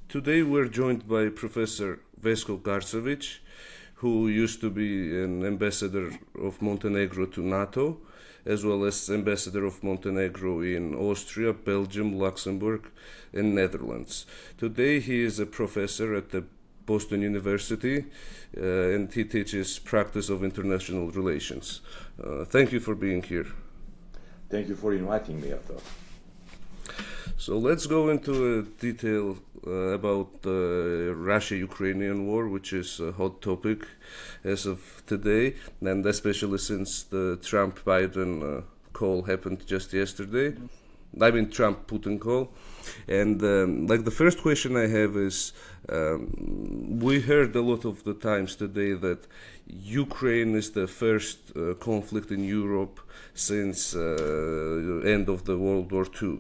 Today we're joined by Professor Vesko Garcevic, who used to be an ambassador of Montenegro to NATO, as well as ambassador of Montenegro in Austria, Belgium, Luxembourg, and Netherlands. Today he is a professor at the Boston University, and he teaches practice of international relations. Thank you for being here. Thank you for inviting me, Arthur. So let's go into detail about the Russia-Ukrainian war, which is a hot topic as of today, and especially since the Trump-Biden call happened just yesterday. I mean Trump-Putin call. And the first question I have is, we heard a lot of the times today that Ukraine is the first conflict in Europe since end of the World War II.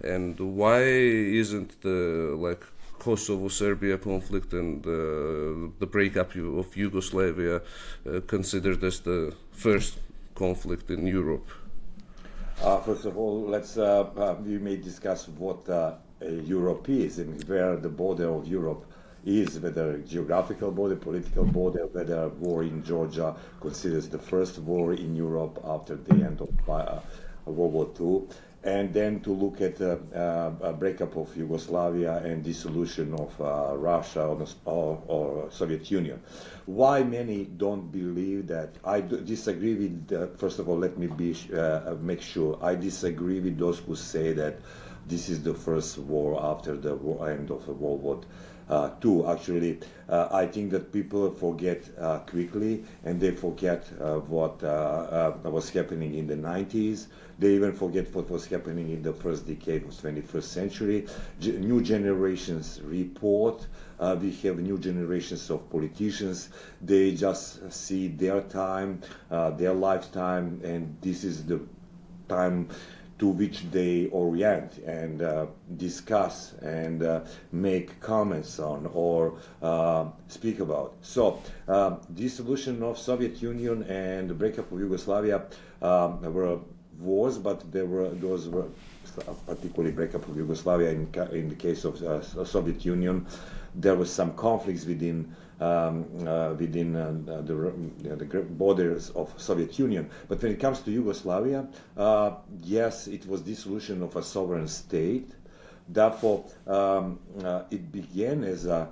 And why isn't the Kosovo-Serbia conflict and the breakup of Yugoslavia considered as the first conflict in Europe? First of all, we may discuss what Europe is and where the border of Europe is, whether geographical border, political border, whether war in Georgia considers the first war in Europe after the end of World War II. And then to look at a breakup of Yugoslavia and dissolution of Russia or Soviet Union. Why many don't believe that? I disagree with, first of all, let me make sure, I disagree with those who say that this is the first war after the end of World War II. Actually, I think that people forget quickly, and they forget what was happening in the 90s. They even forget what was happening in the first decade of 21st century. New generations report. We have new generations of politicians. They just see their time, their lifetime, and this is the time to which they orient and discuss and make comments on or speak about. So, dissolution of Soviet Union and the breakup of Yugoslavia were wars, but those were particularly breakup of Yugoslavia. In the case of Soviet Union, there was some conflicts within the borders of Soviet Union. But when it comes to Yugoslavia, yes, it was dissolution of a sovereign state. Therefore, it began as a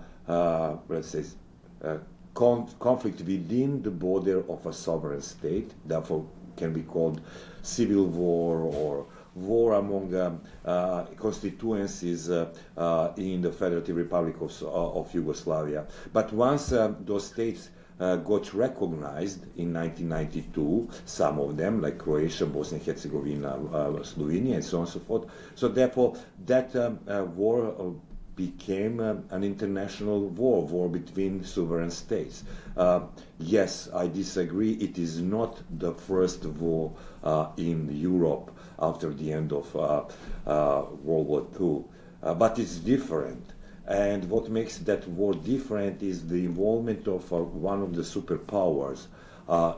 conflict within the border of a sovereign state. Therefore, can be called civil war or war among constituencies in the Federative Republic of Yugoslavia. But once those states got recognized in 1992, some of them, like Croatia, Bosnia and Herzegovina, Slovenia, and so on and so forth. So therefore, that war became an international war between sovereign states. Yes, I disagree. It is not the first war in Europe after the end of World War II, but it's different. And what makes that war different is the involvement of one of the superpowers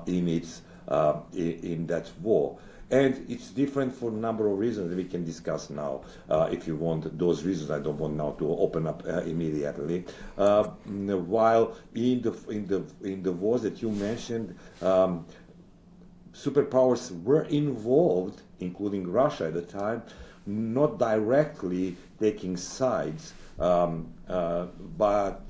in that war. And it's different for a number of reasons that we can discuss now. If you want those reasons, I don't want now to open up immediately. While in the wars that you mentioned, superpowers were involved, including Russia at the time, not directly taking sides, but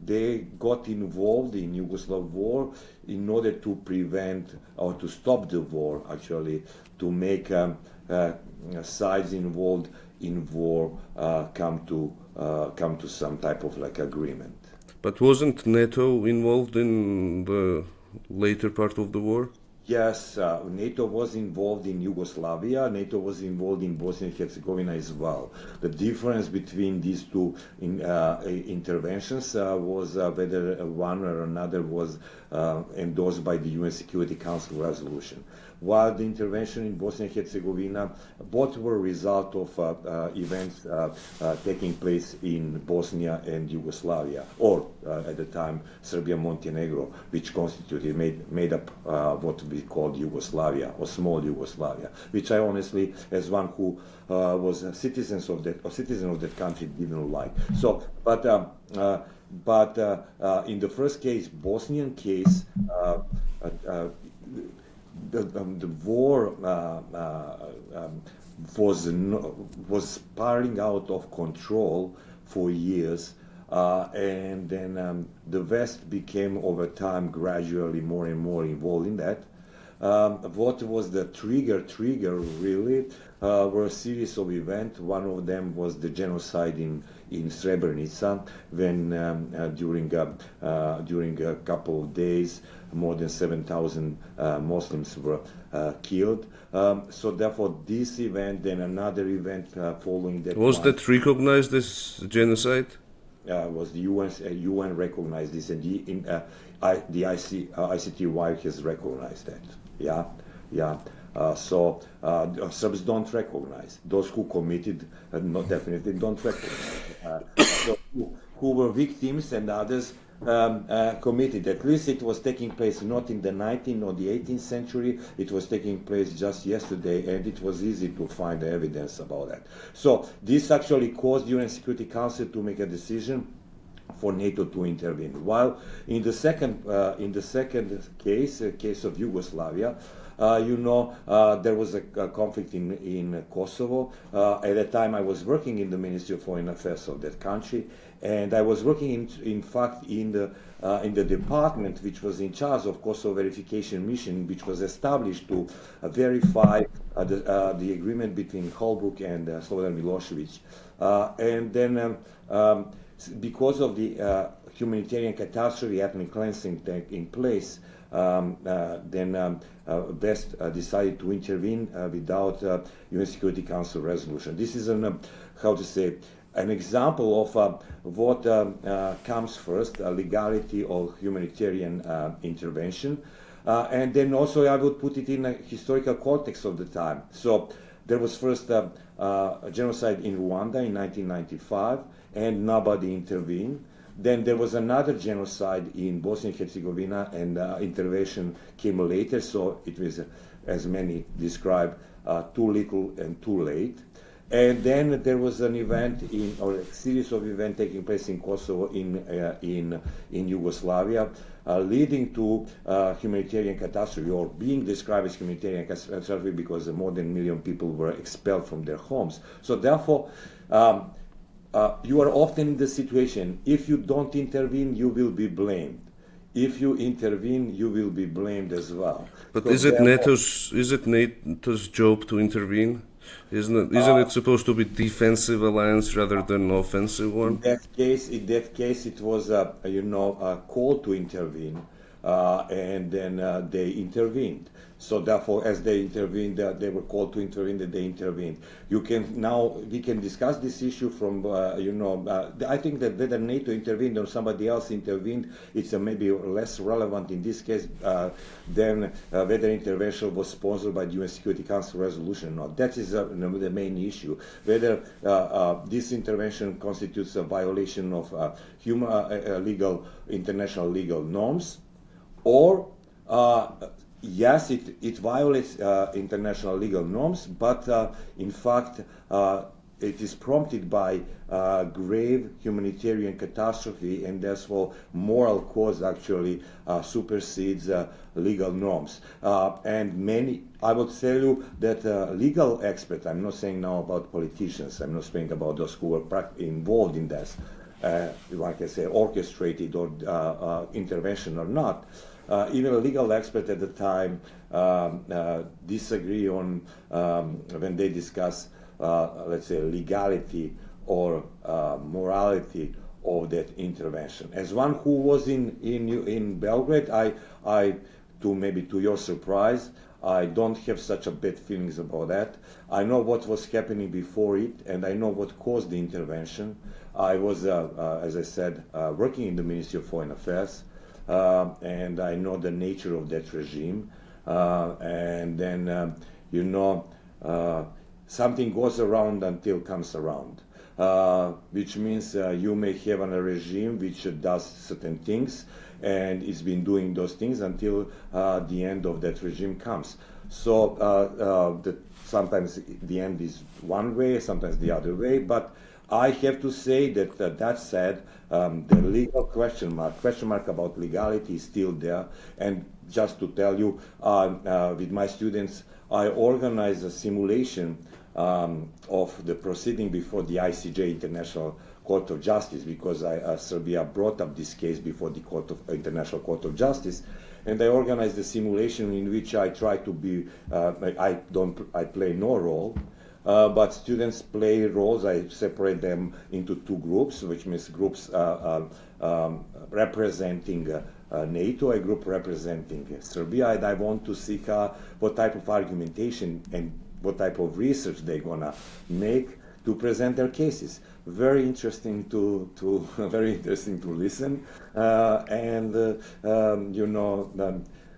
they got involved in Yugoslav war in order to prevent or to stop the war, actually, to make sides involved in war come to some type of agreement. But wasn't NATO involved in the later part of the war? Yes, NATO was involved in Yugoslavia. NATO was involved in Bosnia and Herzegovina as well. The difference between these two interventions was whether one or another was endorsed by the UN Security Council resolution. While the intervention in Bosnia and Herzegovina, both were a result of events taking place in Bosnia and Yugoslavia, or at the time Serbia, Montenegro, which constituted made up what be called Yugoslavia or small Yugoslavia, which I honestly, as one who was a citizen of that country, didn't like. So, but in the first case, Bosnian case, the war was spiraling out of control for years, and then the West became over time gradually more and more involved in that. What was the trigger really were a series of events. One of them was the genocide in Srebrenica, when during a couple of days more than 7,000 Muslims were killed. So therefore this event, then another event following that. Was that recognized as genocide? Was the UN recognized this, and the ICTY has recognized that. Yeah. So Serbs don't recognize those who committed. Not definitely don't recognize. So who were victims and others committed. At least it was taking place not in the 19th or the 18th century. It was taking place just yesterday, and it was easy to find evidence about that. So this actually caused UN Security Council to make a decision for NATO to intervene. While in the second case, case of Yugoslavia, there was a conflict in Kosovo. At that time, I was working in the Ministry of Foreign Affairs of that country, and I was working, in fact, in the department which was in charge of Kosovo verification mission, which was established to verify the agreement between Holbrooke and Slobodan Milosevic. And then, because of the humanitarian catastrophe, ethnic cleansing taking place, then West decided to intervene without UN Security Council resolution. This is an example of what comes first: legality of humanitarian intervention, and then also I would put it in a historical context of the time. So there was first a genocide in Rwanda in 1995, and nobody intervened. Then there was another genocide in Bosnia and Herzegovina, and intervention came later, so it was, as many describe, too little and too late. And then there was an event or a series of events taking place in Kosovo, in Yugoslavia, leading to humanitarian catastrophe, or being described as humanitarian catastrophe, because more than 1 million people were expelled from their homes. So therefore, you are often in the situation, if you don't intervene, you will be blamed. If you intervene, you will be blamed as well. But is it NATO's job to intervene? Isn't it supposed to be defensive alliance rather than offensive one? In that case, it was a call to intervene, and then they intervened. So therefore, as they intervened, they were called to intervene, that they intervened. We can discuss this issue from, I think that whether NATO intervened or somebody else intervened, it's maybe less relevant in this case than whether intervention was sponsored by the UN Security Council resolution or not. That is the main issue. Whether this intervention constitutes a violation of international legal norms, or yes, it violates international legal norms, but in fact it is prompted by grave humanitarian catastrophe, and therefore moral cause actually supersedes legal norms. And I would tell you that legal experts, I'm not saying now about politicians, I'm not saying about those who were involved in this, like I say, orchestrated or intervention or not. Even a legal expert at the time disagree on when they discuss, let's say, legality or morality of that intervention. As one who was in Belgrade, I to your surprise, I don't have such a bad feelings about that. I know what was happening before it, and I know what caused the intervention. I was, as I said, working in the Ministry of Foreign Affairs. And I know the nature of that regime, and then something goes around until comes around, which means you may have a regime which does certain things, and it's been doing those things until the end of that regime comes. So sometimes the end is one way, sometimes the other way, but I have to say that that said, the legal question mark about legality is still there. And just to tell you, with my students, I organized a simulation of the proceeding before the ICJ, International Court of Justice, because Serbia brought up this case before the International Court of Justice. And I organized a simulation in which I try to be, I play no role, but students play roles. I separate them into two groups, which means groups representing NATO, a group representing Serbia, and I want to see what type of argumentation and what type of research they're gonna make to present their cases. Very interesting to very interesting to listen,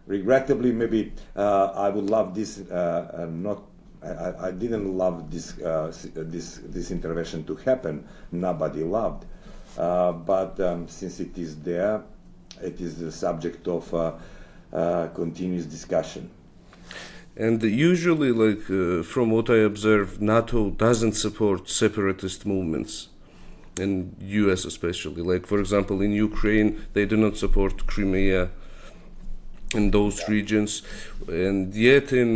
regrettably, maybe I would love this. I didn't love this intervention to happen. Nobody loved, but since it is there, it is the subject of continuous discussion. And usually, from what I observe, NATO doesn't support separatist movements, and US especially. Like, for example, in Ukraine, they do not support Crimea in those regions, and yet in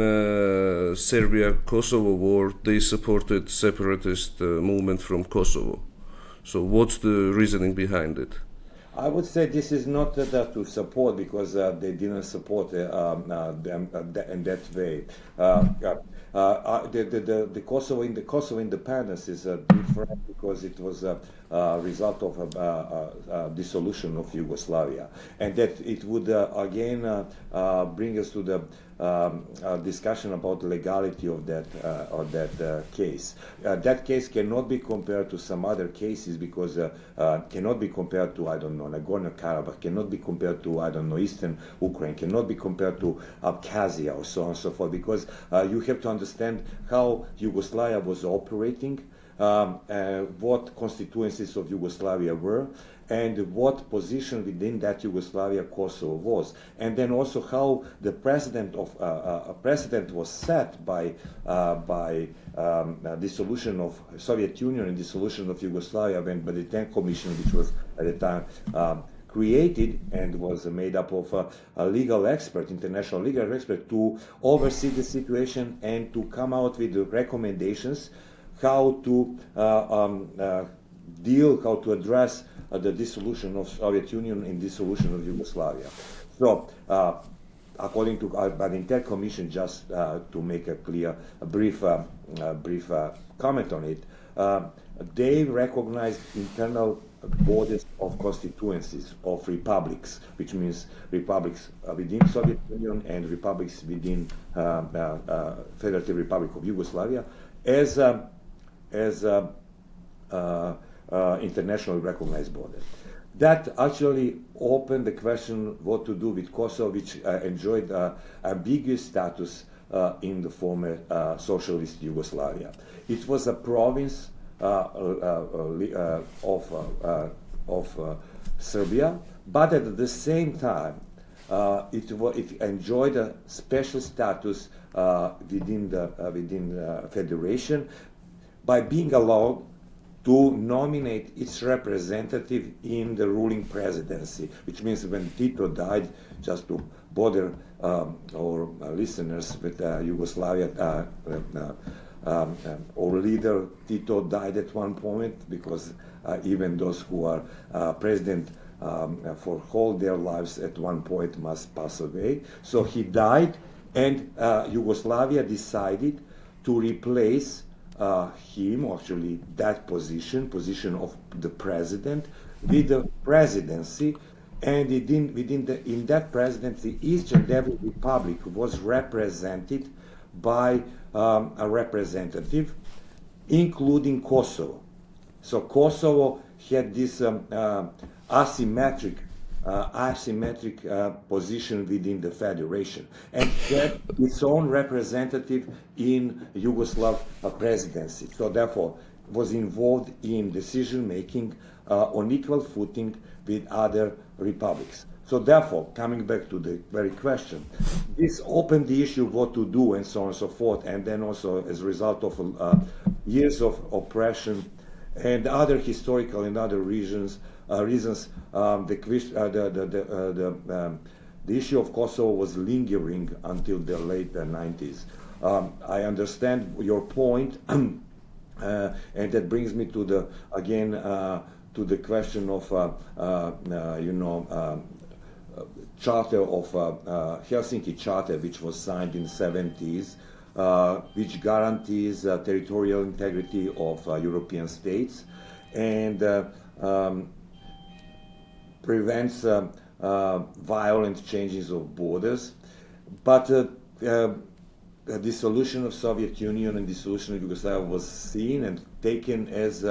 Serbia-Kosovo war, they supported separatist movement from Kosovo. So what's the reasoning behind it? I would say this is not to support, because they didn't support them in that way. The Kosovo independence is different because it was a result of a dissolution of Yugoslavia, and that it would again bring us to the discussion about the legality of that case. That case cannot be compared to some other cases, because cannot be compared to, I don't know, Nagorno-Karabakh, cannot be compared to, I don't know, Eastern Ukraine, cannot be compared to Abkhazia, or so on and so forth, because you have to understand how Yugoslavia was operating, what constituencies of Yugoslavia were, and what position within that Yugoslavia Kosovo was, and then also how the precedent was set by dissolution of Soviet Union and dissolution of Yugoslavia, when by the 10th Commission, which was at the time created and was made up of a legal expert, international legal expert, to oversee the situation and to come out with the recommendations how to how to address the dissolution of Soviet Union and dissolution of Yugoslavia. So, according to by the Inter Commission, just to make a brief comment on it, they recognized internal borders of constituencies of republics, which means republics within Soviet Union and republics within Federative Republic of Yugoslavia, as internationally recognized border. That actually opened the question what to do with Kosovo, which enjoyed ambiguous status in the former socialist Yugoslavia. It was a province of Serbia, but at the same time, it enjoyed a special status within the federation by being allowed to nominate its representative in the ruling presidency, which means when Tito died, just to bother our listeners with Yugoslavia, our leader Tito died at one point, because even those who are president for whole their lives at one point must pass away. So he died, and Yugoslavia decided to replace him, or actually that position of the president, with the presidency, and in that presidency, each and every republic was represented by a representative, including Kosovo. So Kosovo had this asymmetric position within the federation, and had its own representative in Yugoslav presidency. So therefore, was involved in decision making on equal footing with other republics. So therefore, coming back to the very question, this opened the issue of what to do and so on and so forth, and then also as a result of years of oppression and other historical and other reasons, the issue of Kosovo was lingering until the late 90s. I understand your point, and that brings me to the question of Charter of Helsinki Charter, which was signed in the 70s, which guarantees territorial integrity of European states and prevents violent changes of borders. But the dissolution of Soviet Union and dissolution of Yugoslavia was seen and taken as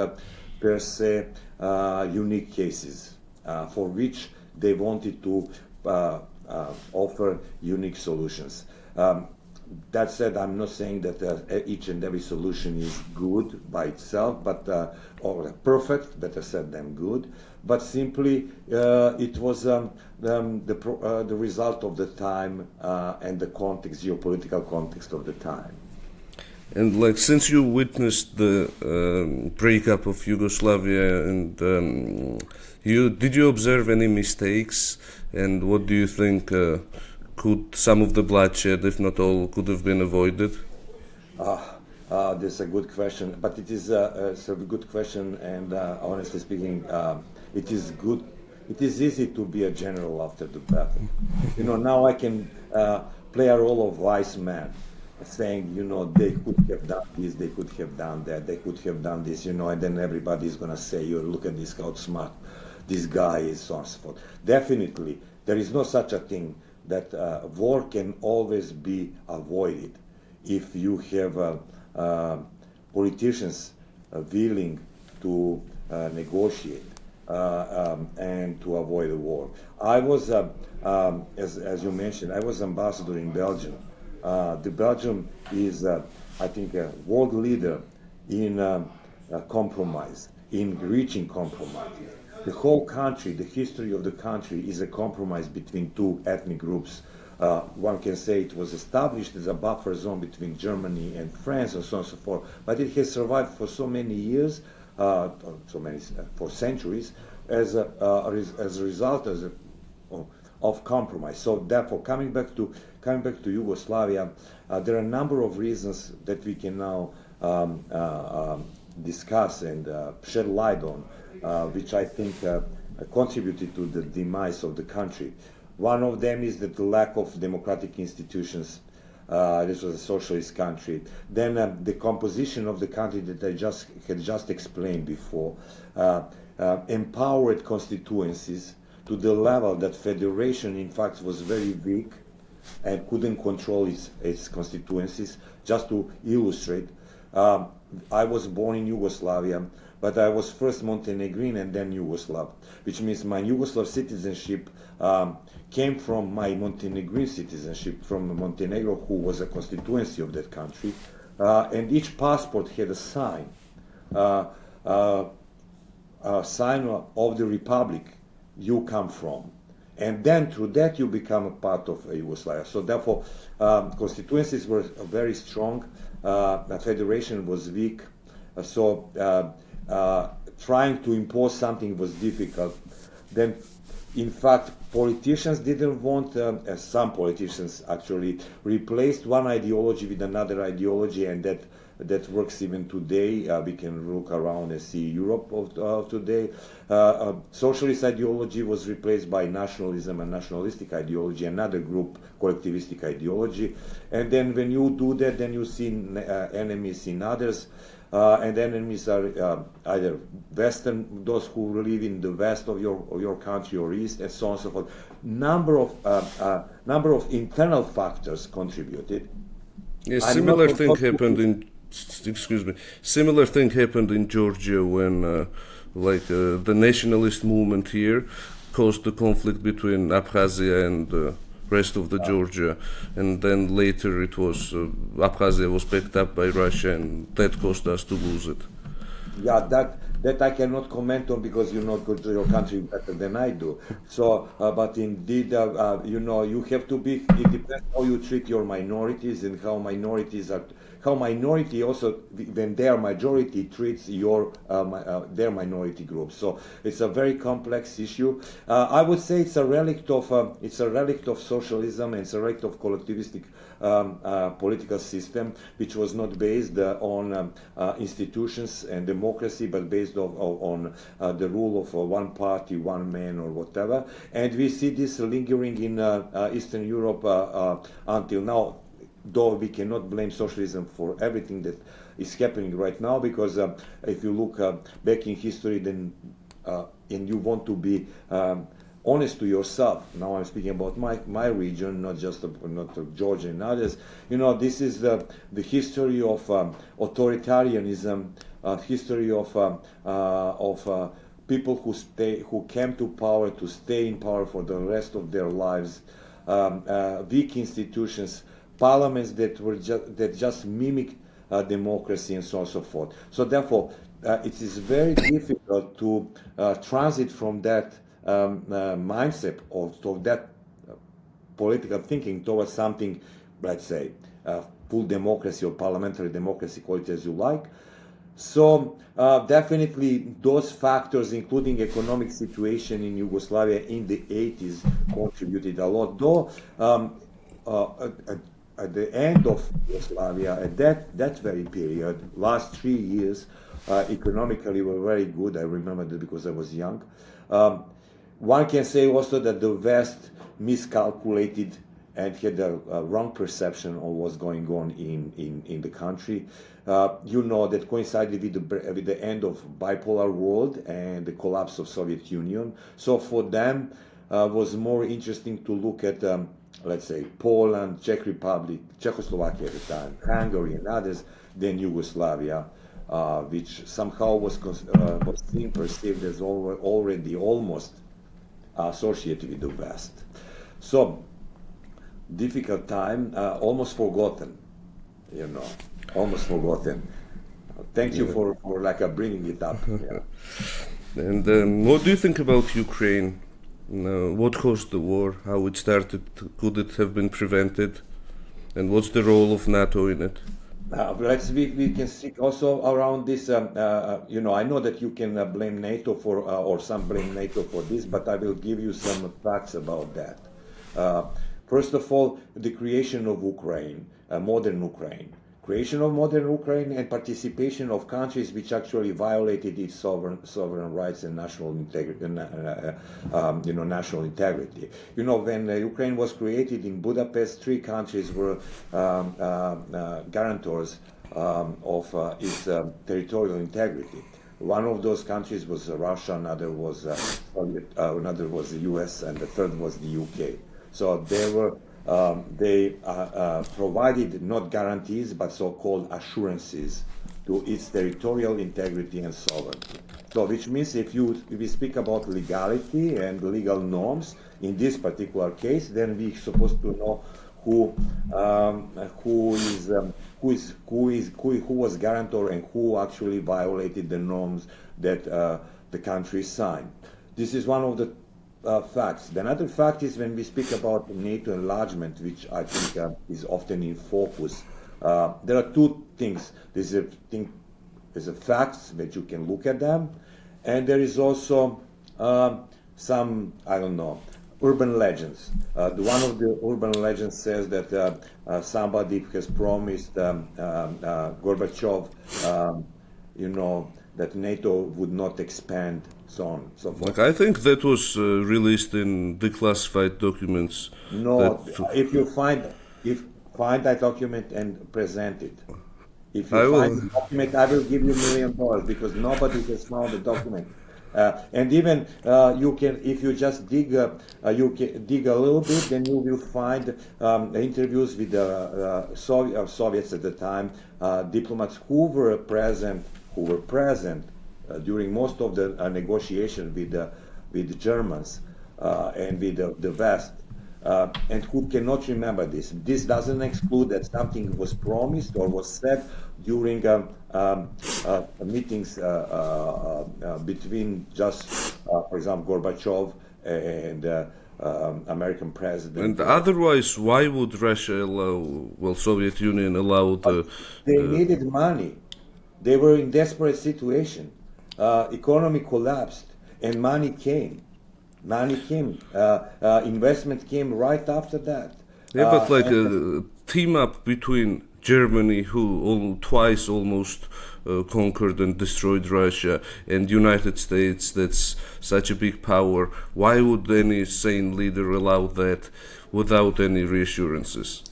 per se unique cases for which they wanted to offer unique solutions. That said, I'm not saying that each and every solution is good by itself, but or perfect, better said than good. But simply, it was the result of the time and the context, geopolitical context of the time. And like, since you witnessed the breakup of Yugoslavia, and did you observe any mistakes? And what do you think? Could some of the bloodshed, if not all, could have been avoided? This is a good question, but it's a good question, and honestly speaking, it is good. It is easy to be a general after the battle. Now I can play a role of wise man, saying, they could have done this, they could have done that, they could have done this, and then everybody is going to say, look at this, how smart this guy is, so on and so forth. Definitely, there is no such a thing that war can always be avoided if you have politicians willing to negotiate and to avoid a war. I was, as you mentioned, I was ambassador in Belgium. The Belgium is, I think, a world leader in compromise, in reaching compromise. The whole country, the history of the country is a compromise between two ethnic groups. One can say it was established as a buffer zone between Germany and France and so on and so forth, but it has survived for so many years, for centuries, as a result of compromise. So therefore, coming back to Yugoslavia, there are a number of reasons that we can now discuss and shed light on, which I think contributed to the demise of the country. One of them is that the lack of democratic institutions. This was a socialist country. Then the composition of the country that I had just explained before, empowered constituencies to the level that federation, in fact, was very weak and couldn't control its constituencies. Just to illustrate, I was born in Yugoslavia, but I was first Montenegrin and then Yugoslav, which means my Yugoslav citizenship came from my Montenegrin citizenship from Montenegro, who was a constituency of that country, and each passport had a sign of the republic you come from. And then through that you become a part of Yugoslavia. So therefore, constituencies were very strong, the federation was weak, so trying to impose something was difficult. Then, in fact, politicians didn't want, some politicians actually replaced one ideology with another ideology, and that works even today. We can look around and see Europe of today. Socialist ideology was replaced by nationalism and nationalistic ideology, another group, collectivistic ideology. And then when you do that, then you see enemies in others. And enemies are either Western, those who live in the west of your country or east, and so on and so forth. Number of internal factors contributed. Yeah, similar thing happened in Georgia when, the nationalist movement here caused the conflict between Abkhazia and rest of the Georgia, and then later it was Abkhazia was picked up by Russia, and that caused us to lose it. Yeah, that I cannot comment on because you know your country better than I do. So, but indeed, you have to be. It depends how you treat your minorities and how minorities are. How minority also, when they are majority, treats their minority group. So it's a very complex issue. I would say it's a relic of socialism, and it's a relic of collectivistic political system, which was not based on institutions and democracy, but based on the rule of one party, one man, or whatever. And we see this lingering in Eastern Europe until now. Though we cannot blame socialism for everything that is happening right now, because if you look back in history, then and you want to be honest to yourself. Now I'm speaking about my region, not just not Georgia and others. This is the history of authoritarianism, history of people who came to power to stay in power for the rest of their lives, weak institutions, parliaments that just mimic democracy, and so on and so forth. So therefore, it is very difficult to transit from that mindset or to that political thinking towards something, let's say, full democracy or parliamentary democracy, call it as you like. So definitely those factors, including economic situation in Yugoslavia in the 80s, contributed a lot. Though at the end of Yugoslavia, at that very period, last 3 years, economically were very good. I remember that because I was young. One can say also that the West miscalculated and had a wrong perception of what's going on in the country. That coincided with the end of bipolar world and the collapse of Soviet Union. So for them, was more interesting to look at let's say Poland, Czech Republic, Czechoslovakia at the time, Hungary and others, than Yugoslavia, which somehow was perceived as already almost associated with the West. So difficult time, almost forgotten, almost forgotten. Thank you for bringing it up. Yeah. And what do you think about Ukraine? What caused the war? How it started? Could it have been prevented? And what's the role of NATO in it? We can speak also around this. I know that you can blame NATO for, or some blame NATO for this, but I will give you some facts about that. First of all, the creation of Ukraine, modern Ukraine. Creation of modern Ukraine and participation of countries which actually violated its sovereign rights and national integrity. National integrity. When Ukraine was created in Budapest, 3 countries were guarantors of its territorial integrity. One of those countries was Russia, another was the US, and the third was the UK. So they provided not guarantees but so-called assurances to its territorial integrity and sovereignty. So which means if we speak about legality and legal norms in this particular case, then we're supposed to know who was guarantor and who actually violated the norms that the country signed. This is one of the facts. The another fact is when we speak about NATO enlargement, which I think is often in focus. There are 2 things. There's a facts that you can look at them, and there is also some, urban legends. One of the urban legends says that somebody has promised Gorbachev, that NATO would not expand, so on, so forth. I think that was released in declassified documents. No, if find that document and present it. If you find the document, I will give you $1 million because nobody has found the document. And even you can, if you just dig a little bit, then you will find interviews with the Soviets at the time, diplomats who were present during most of the negotiation with the Germans and with the West. and who cannot remember this. This doesn't exclude that something was promised or was said during meetings between just, for example, Gorbachev and American president. And otherwise, why would Russia Soviet Union allow the... They needed money. They were in desperate situation. Economy collapsed and money came. Investment came right after that. Yeah, but like a team up between Germany, who twice almost conquered and destroyed Russia, and United States, that's such a big power. Why would any sane leader allow that without any reassurances?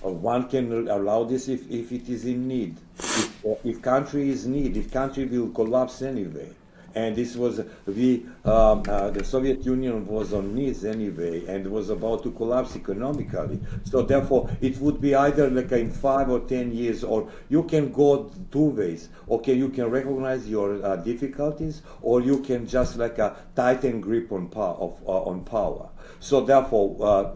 One can allow this if it is in need. If country is in need, if country will collapse anyway. And this was the Soviet Union was on knees anyway, and was about to collapse economically. So therefore, it would be either like in 5 or 10 years, or you can go two ways. Okay, you can recognize your difficulties, or you can just like a tighten grip on power. So therefore,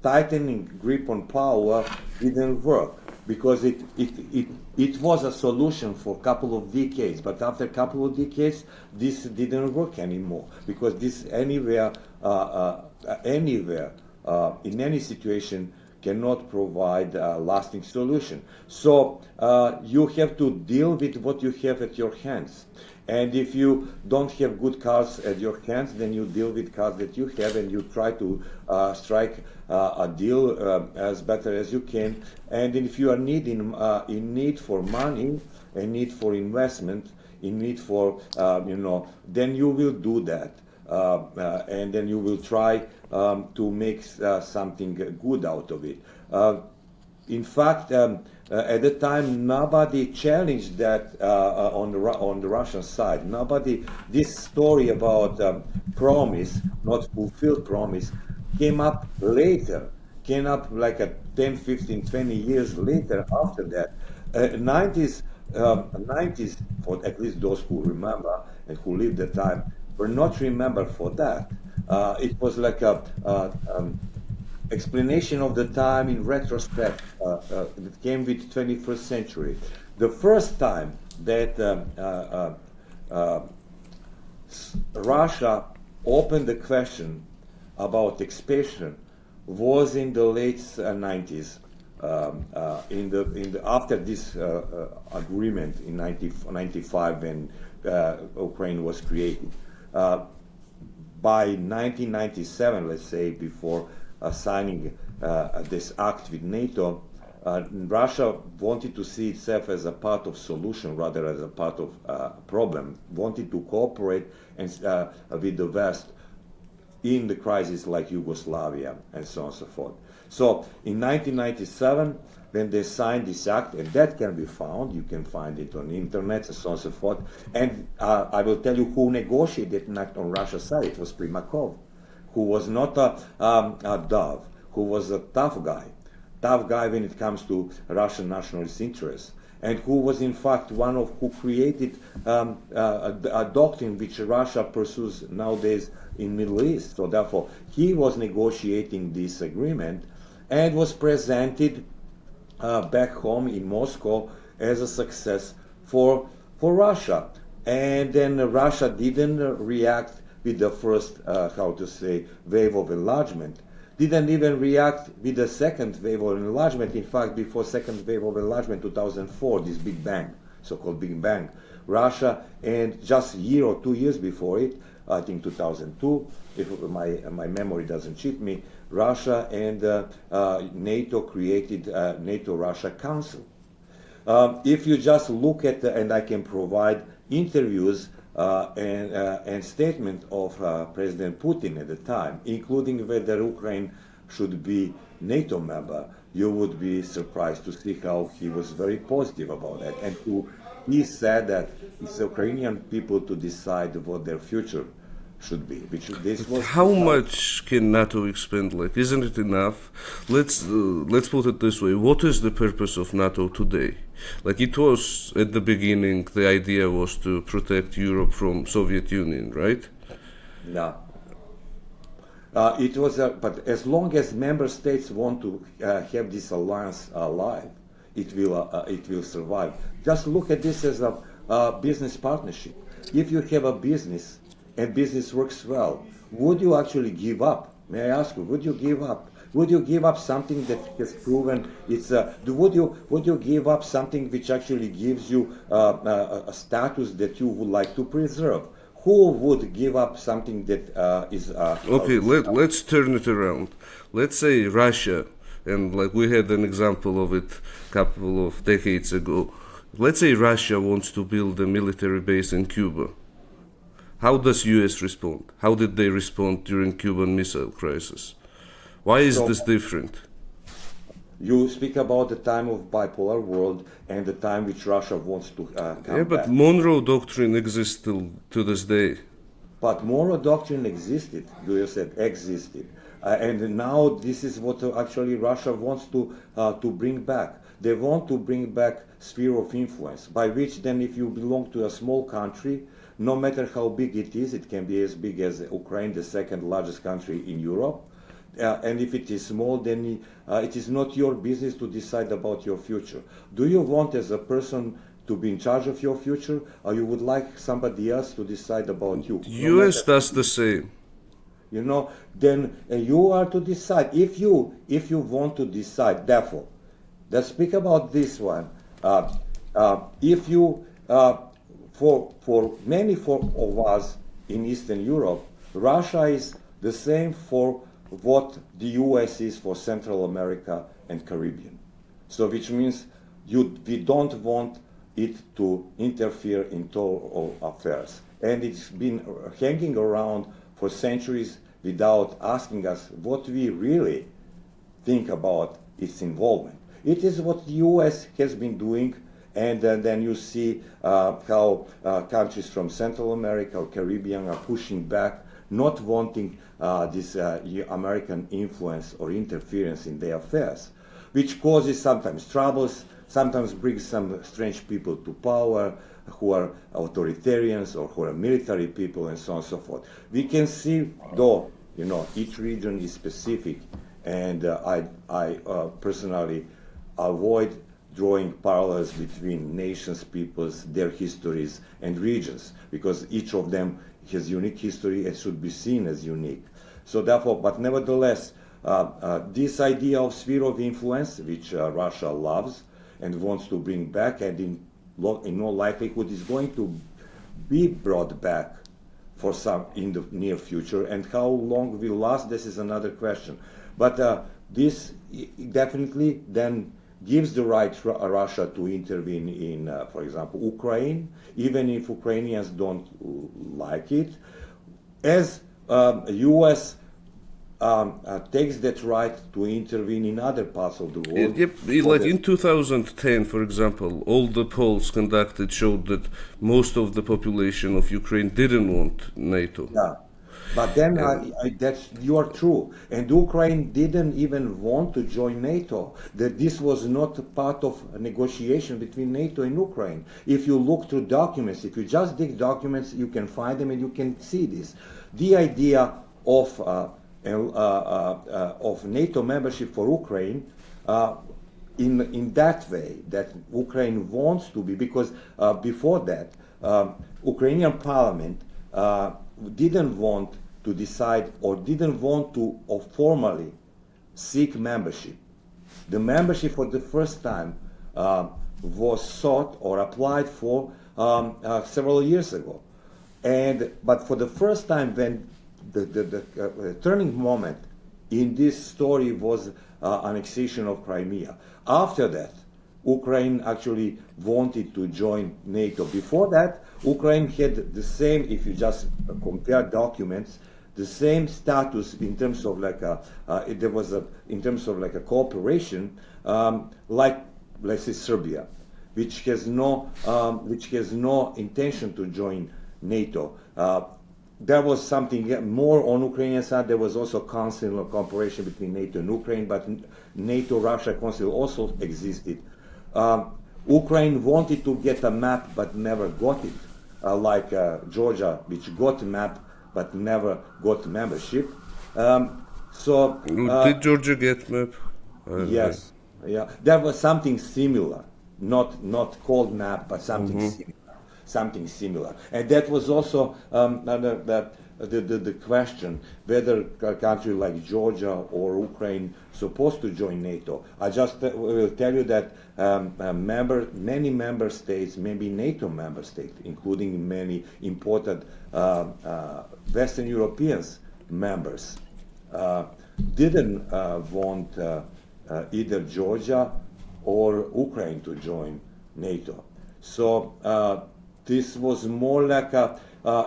tightening grip on power didn't work, because it was a solution for a couple of decades, but after a couple of decades, this didn't work anymore, because this anywhere, in any situation, cannot provide a lasting solution. So you have to deal with what you have at your hands. And if you don't have good cards at your hands, then you deal with cards that you have, and you try to strike a deal as better as you can. And if you are in need for money, in need for investment, in need for, then you will do that. And then you will try to make something good out of it. In fact, at the time, nobody challenged that on the Russian side. This story about promise, not fulfilled promise, came up later. Came up like 10, 15, 20 years later after that. 90s, for at least those who remember and who lived the time, were not remembered for that. It was like a explanation of the time in retrospect that came with 21st century. The first time that Russia opened the question about expansion was in the late 90s. After this agreement in 1995, when Ukraine was created. By 1997, let's say, before signing this act with NATO, Russia wanted to see itself as a part of solution rather as a part of problem, wanted to cooperate with the West in the crisis like Yugoslavia and so on and so forth. So in 1997, when they signed this act, and that can be found, you can find it on the internet and so on and so forth, and I will tell you who negotiated an act on Russia's side. It was Primakov, who was not a dove, who was a tough guy when it comes to Russian nationalist interests, and who was in fact one of who created a doctrine which Russia pursues nowadays in Middle East. So therefore, he was negotiating this agreement and was presented back home in Moscow as a success for Russia. And then Russia didn't react with the first, wave of enlargement. Didn't even react with the second wave of enlargement. In fact, before second wave of enlargement, 2004, this Big Bang, so-called Big Bang, Russia, and just a year or 2 years before it, I think 2002, if my memory doesn't cheat me, Russia and NATO created NATO-Russia Council. If you just look at, and I can provide interviews and statement of President Putin at the time, including whether Ukraine should be NATO member, you would be surprised to see how he was very positive about that. And he said that it's Ukrainian people to decide what their future should be. How much can NATO expend? Like, isn't it enough? Let's put it this way. What is the purpose of NATO today? Like, it was at the beginning, the idea was to protect Europe from Soviet Union, right? No. It was, but as long as member states want to have this alliance alive, it will survive. Just look at this as a business partnership. If you have a business and business works well, would you actually give up? May I ask you, would you give up? Would you give up something that has proven it's? Would you give up something which actually gives you a status that you would like to preserve? Who would give up something that is? Okay, let's turn it around. Let's say Russia, and like we had an example of it a couple of decades ago. Let's say Russia wants to build a military base in Cuba. How does US respond? How did they respond during Cuban Missile Crisis? Why is this different? You speak about the time of bipolar world and the time which Russia wants to come Yeah, but back. Monroe Doctrine exists still to this day. But Monroe Doctrine existed, you said existed. And now this is what actually Russia wants to bring back. They want to bring back sphere of influence, by which then if you belong to a small country, no matter how big it is, it can be as big as Ukraine, the second largest country in Europe. And if it is small, then it is not your business to decide about your future. Do you want as a person to be in charge of your future, or you would like somebody else to decide about you? US does the same. You know, then you are to decide. If you want to decide, therefore, let's speak about this one. If you, for many of us in Eastern Europe, Russia is the same for what the US is for Central America and Caribbean. So which means we don't want it to interfere in total affairs. And it's been hanging around for centuries without asking us what we really think about its involvement. It is what the US has been doing, and then you see how countries from Central America or Caribbean are pushing back, not wanting this American influence or interference in their affairs, which causes sometimes troubles, sometimes brings some strange people to power who are authoritarians or who are military people and so on and so forth. We can see, though, you know, each region is specific, and I personally avoid drawing parallels between nations, peoples, their histories, and regions, because each of them has unique history and should be seen as unique. So therefore, but nevertheless, this idea of sphere of influence, which Russia loves and wants to bring back, and in all likelihood is going to be brought back for some in the near future, and how long will last, this is another question. But this definitely then gives the right Russia to intervene in, for example, Ukraine, even if Ukrainians don't like it, as U.S. Takes that right to intervene in other parts of the world. Yep, like in 2010, for example, all the polls conducted showed that most of the population of Ukraine didn't want NATO. Yeah. But then that's you are true, and Ukraine didn't even want to join NATO. That this was not part of a negotiation between NATO and Ukraine. If you look through documents, if you just dig documents, you can find them and you can see this. The idea of NATO membership for Ukraine in that way, that Ukraine wants to be, because before that, Ukrainian parliament didn't want to decide or didn't want to formally seek membership. The membership for the first time was sought or applied for several years ago. But for the first time, when the turning moment in this story was annexation of Crimea. After that, Ukraine actually wanted to join NATO. Before that, Ukraine had the same, if you just compare documents, the same status in terms of in terms of a cooperation, like let's say Serbia, which has no intention to join NATO. There was something more on Ukrainian side. There was also council of cooperation between NATO and Ukraine, but NATO-Russia council also existed. Ukraine wanted to get a map but never got it, like Georgia, which got a map but never got membership. So Did Georgia get map? yes, yeah, there was something similar, not called map, but something similar, and that was also the question whether a country like Georgia or Ukraine supposed to join NATO. I just will tell you that many member states, maybe NATO member states, including many important Western Europeans members, didn't want either Georgia or Ukraine to join NATO. So this was more like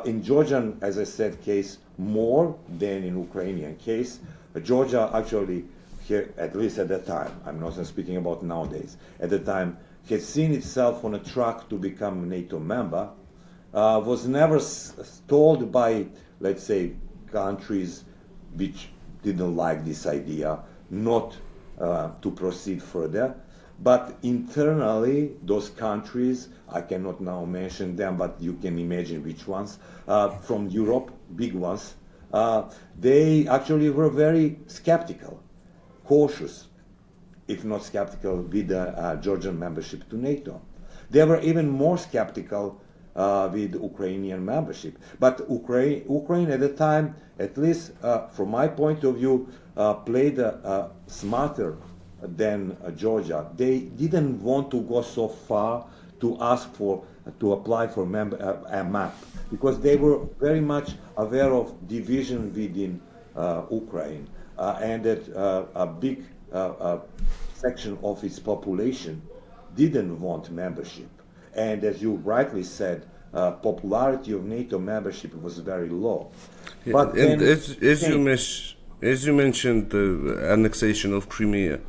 in Georgian, as I said, case more than in Ukrainian case. Georgia actually, at least at that time, I'm not speaking about nowadays, at the time, had seen itself on a track to become a NATO member, was never told by, let's say, countries which didn't like this idea not to proceed further. But internally, those countries, I cannot now mention them, but you can imagine which ones, from Europe, big ones, they actually were very skeptical, cautious, if not skeptical, with Georgian membership to NATO. They were even more skeptical with Ukrainian membership. But Ukraine at the time, at least from my point of view, played smarter than Georgia. They didn't want to go so far to ask to apply for a map, because they were very much aware of division within Ukraine, and that a big section of its population didn't want membership. And as you rightly said, popularity of NATO membership was very low. Yeah, But and then, as you mentioned, the annexation of Crimea.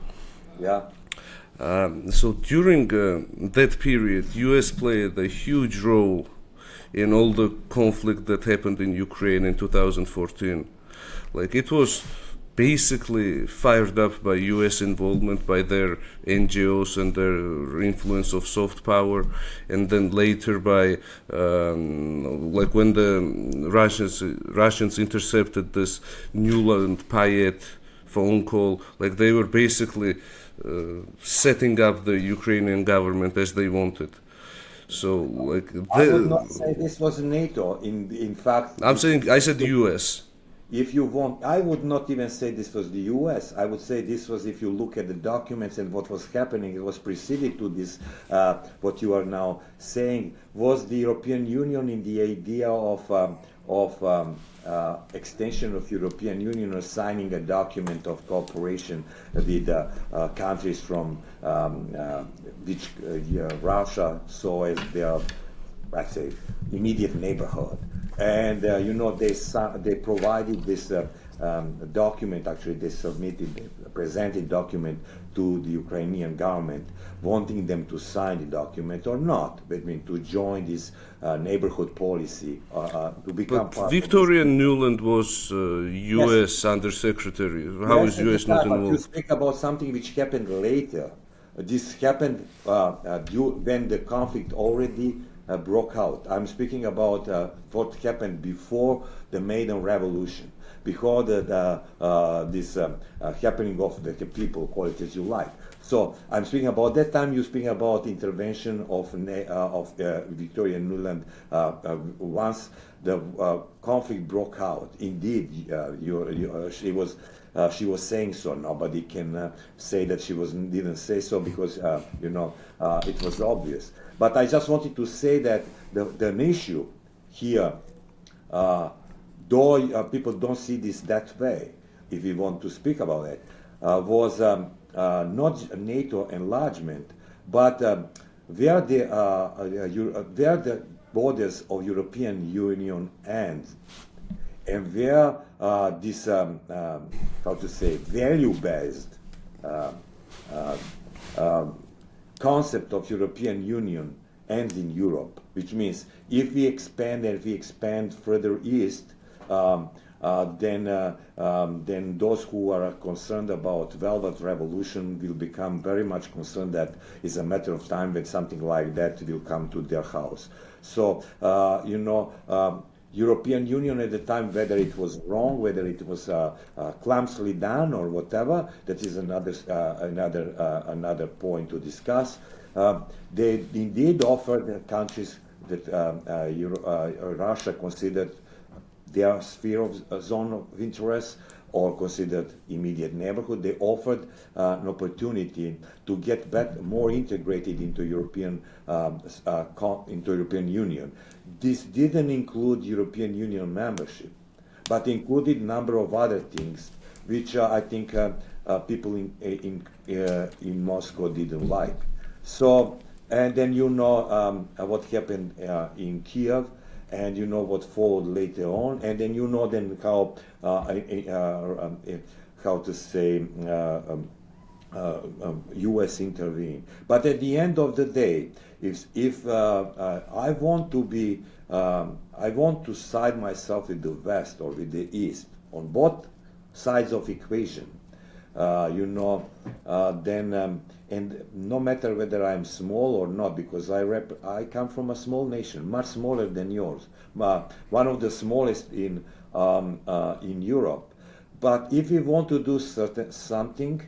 yeah, So during that period, U.S. played a huge role in all the conflict that happened in Ukraine in 2014. Like, it was basically fired up by U.S. involvement, by their NGOs and their influence of soft power, and then later by like when the Russians intercepted this Nuland Payet phone call, like they were basically setting up the Ukrainian government as they wanted. So, like, I would not say this was NATO. In fact, I said U.S. if you want, I would not even say this was the U.S. I would say this was, if you look at the documents and what was happening, it was preceded to this, what you are now saying, was the European Union in the idea of extension of European Union, or signing a document of cooperation with countries from which Russia saw as their, let's say, immediate neighborhood. And they provided this document. Actually, they presented document to the Ukrainian government, wanting them to sign the document or not. I mean, to join this neighborhood policy, to become But part Victoria of this. Yes. Nuland was U.S. Undersecretary. How Yes, is at the U.S. not time, but you involved? speak about something which happened later. This happened when the conflict already broke out. I'm speaking about what happened before the Maidan Revolution, before this happening of the people, call it as you like. So I'm speaking about that time. You're speaking about intervention of Victoria Nuland once the conflict broke out. Indeed, she was saying so. Nobody can say that she didn't say so, because it was obvious. But I just wanted to say that the issue here, though people don't see this that way, if we want to speak about it, was not NATO enlargement, but where the borders of European Union end, and where this value-based concept of European Union ends in Europe, which means if we expand further east, then those who are concerned about Velvet Revolution will become very much concerned that it's a matter of time when something like that will come to their house. So European Union at the time, whether it was wrong, whether it was clumsily done or whatever, that is another point to discuss. They indeed offered countries that Russia considered their sphere of zone of interest or considered immediate neighborhood. They offered an opportunity to get more integrated into European Union. This didn't include European Union membership, but included a number of other things, which I think people in Moscow didn't like. So, and then what happened in Kiev, and what followed later on, and then then how to say U.S. intervened. But at the end of the day, if I want to side myself with the West or with the East on both sides of equation, then and no matter whether I'm small or not, because I come from a small nation, much smaller than yours, one of the smallest in Europe. But if we want to do something,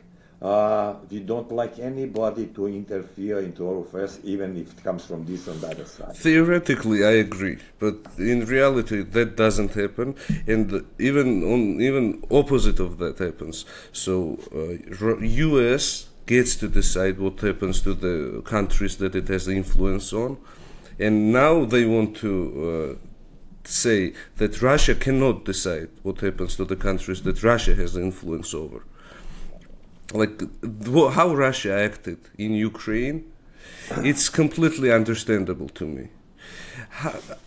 we don't like anybody to interfere into our affairs, even if it comes from this on the other side. Theoretically, I agree, but in reality, that doesn't happen, and even opposite of that happens. So, U.S. gets to decide what happens to the countries that it has influence on, and now they want to say that Russia cannot decide what happens to the countries that Russia has influence over. Like how Russia acted in Ukraine, it's completely understandable to me.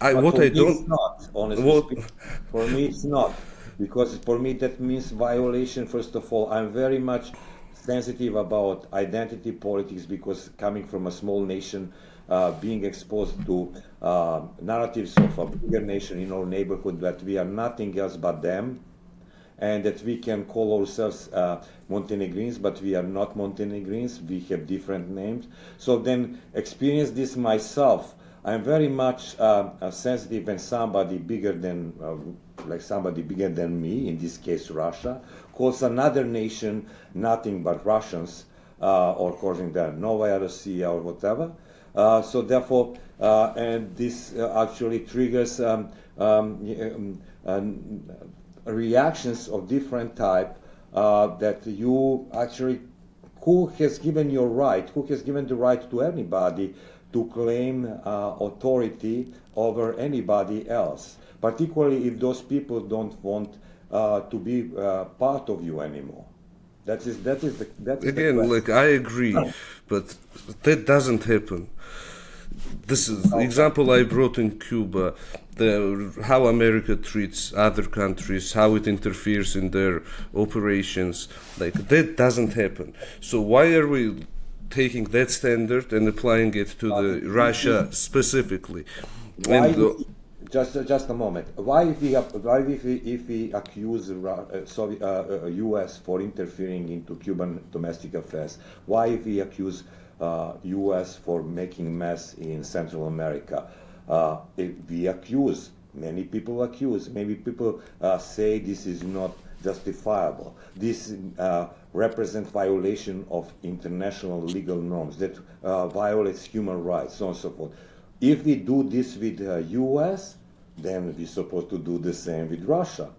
It's not, honestly speaking. For me, it's not, because for me that means violation. First of all, I'm very much sensitive about identity politics, because coming from a small nation, being exposed to narratives of a bigger nation in our neighborhood, that we are nothing else but them, and that we can call ourselves Montenegrins, but we are not Montenegrins, we have different names. So then experience this myself. I'm very much sensitive when somebody bigger than me, in this case Russia, calls another nation nothing but Russians, or calling them Novaya Russia or whatever. So therefore, and this actually triggers reactions of different type, that you actually, who has given the right to anybody to claim authority over anybody else, particularly if those people don't want to be part of you anymore. That's again, like I agree, but that doesn't happen. This is the example I brought in Cuba, how America treats other countries, how it interferes in their operations. Like that doesn't happen. So why are we taking that standard and applying it to the Russia specifically? Just a moment. Why if we accuse U.S. for interfering into Cuban domestic affairs? Why if we accuse U.S. for making mess in Central America? If we accuse, many people say this is not justifiable. This represents violation of international legal norms that violates human rights, so on and so forth. If we do this with U.S., then we're supposed to do the same with Russia.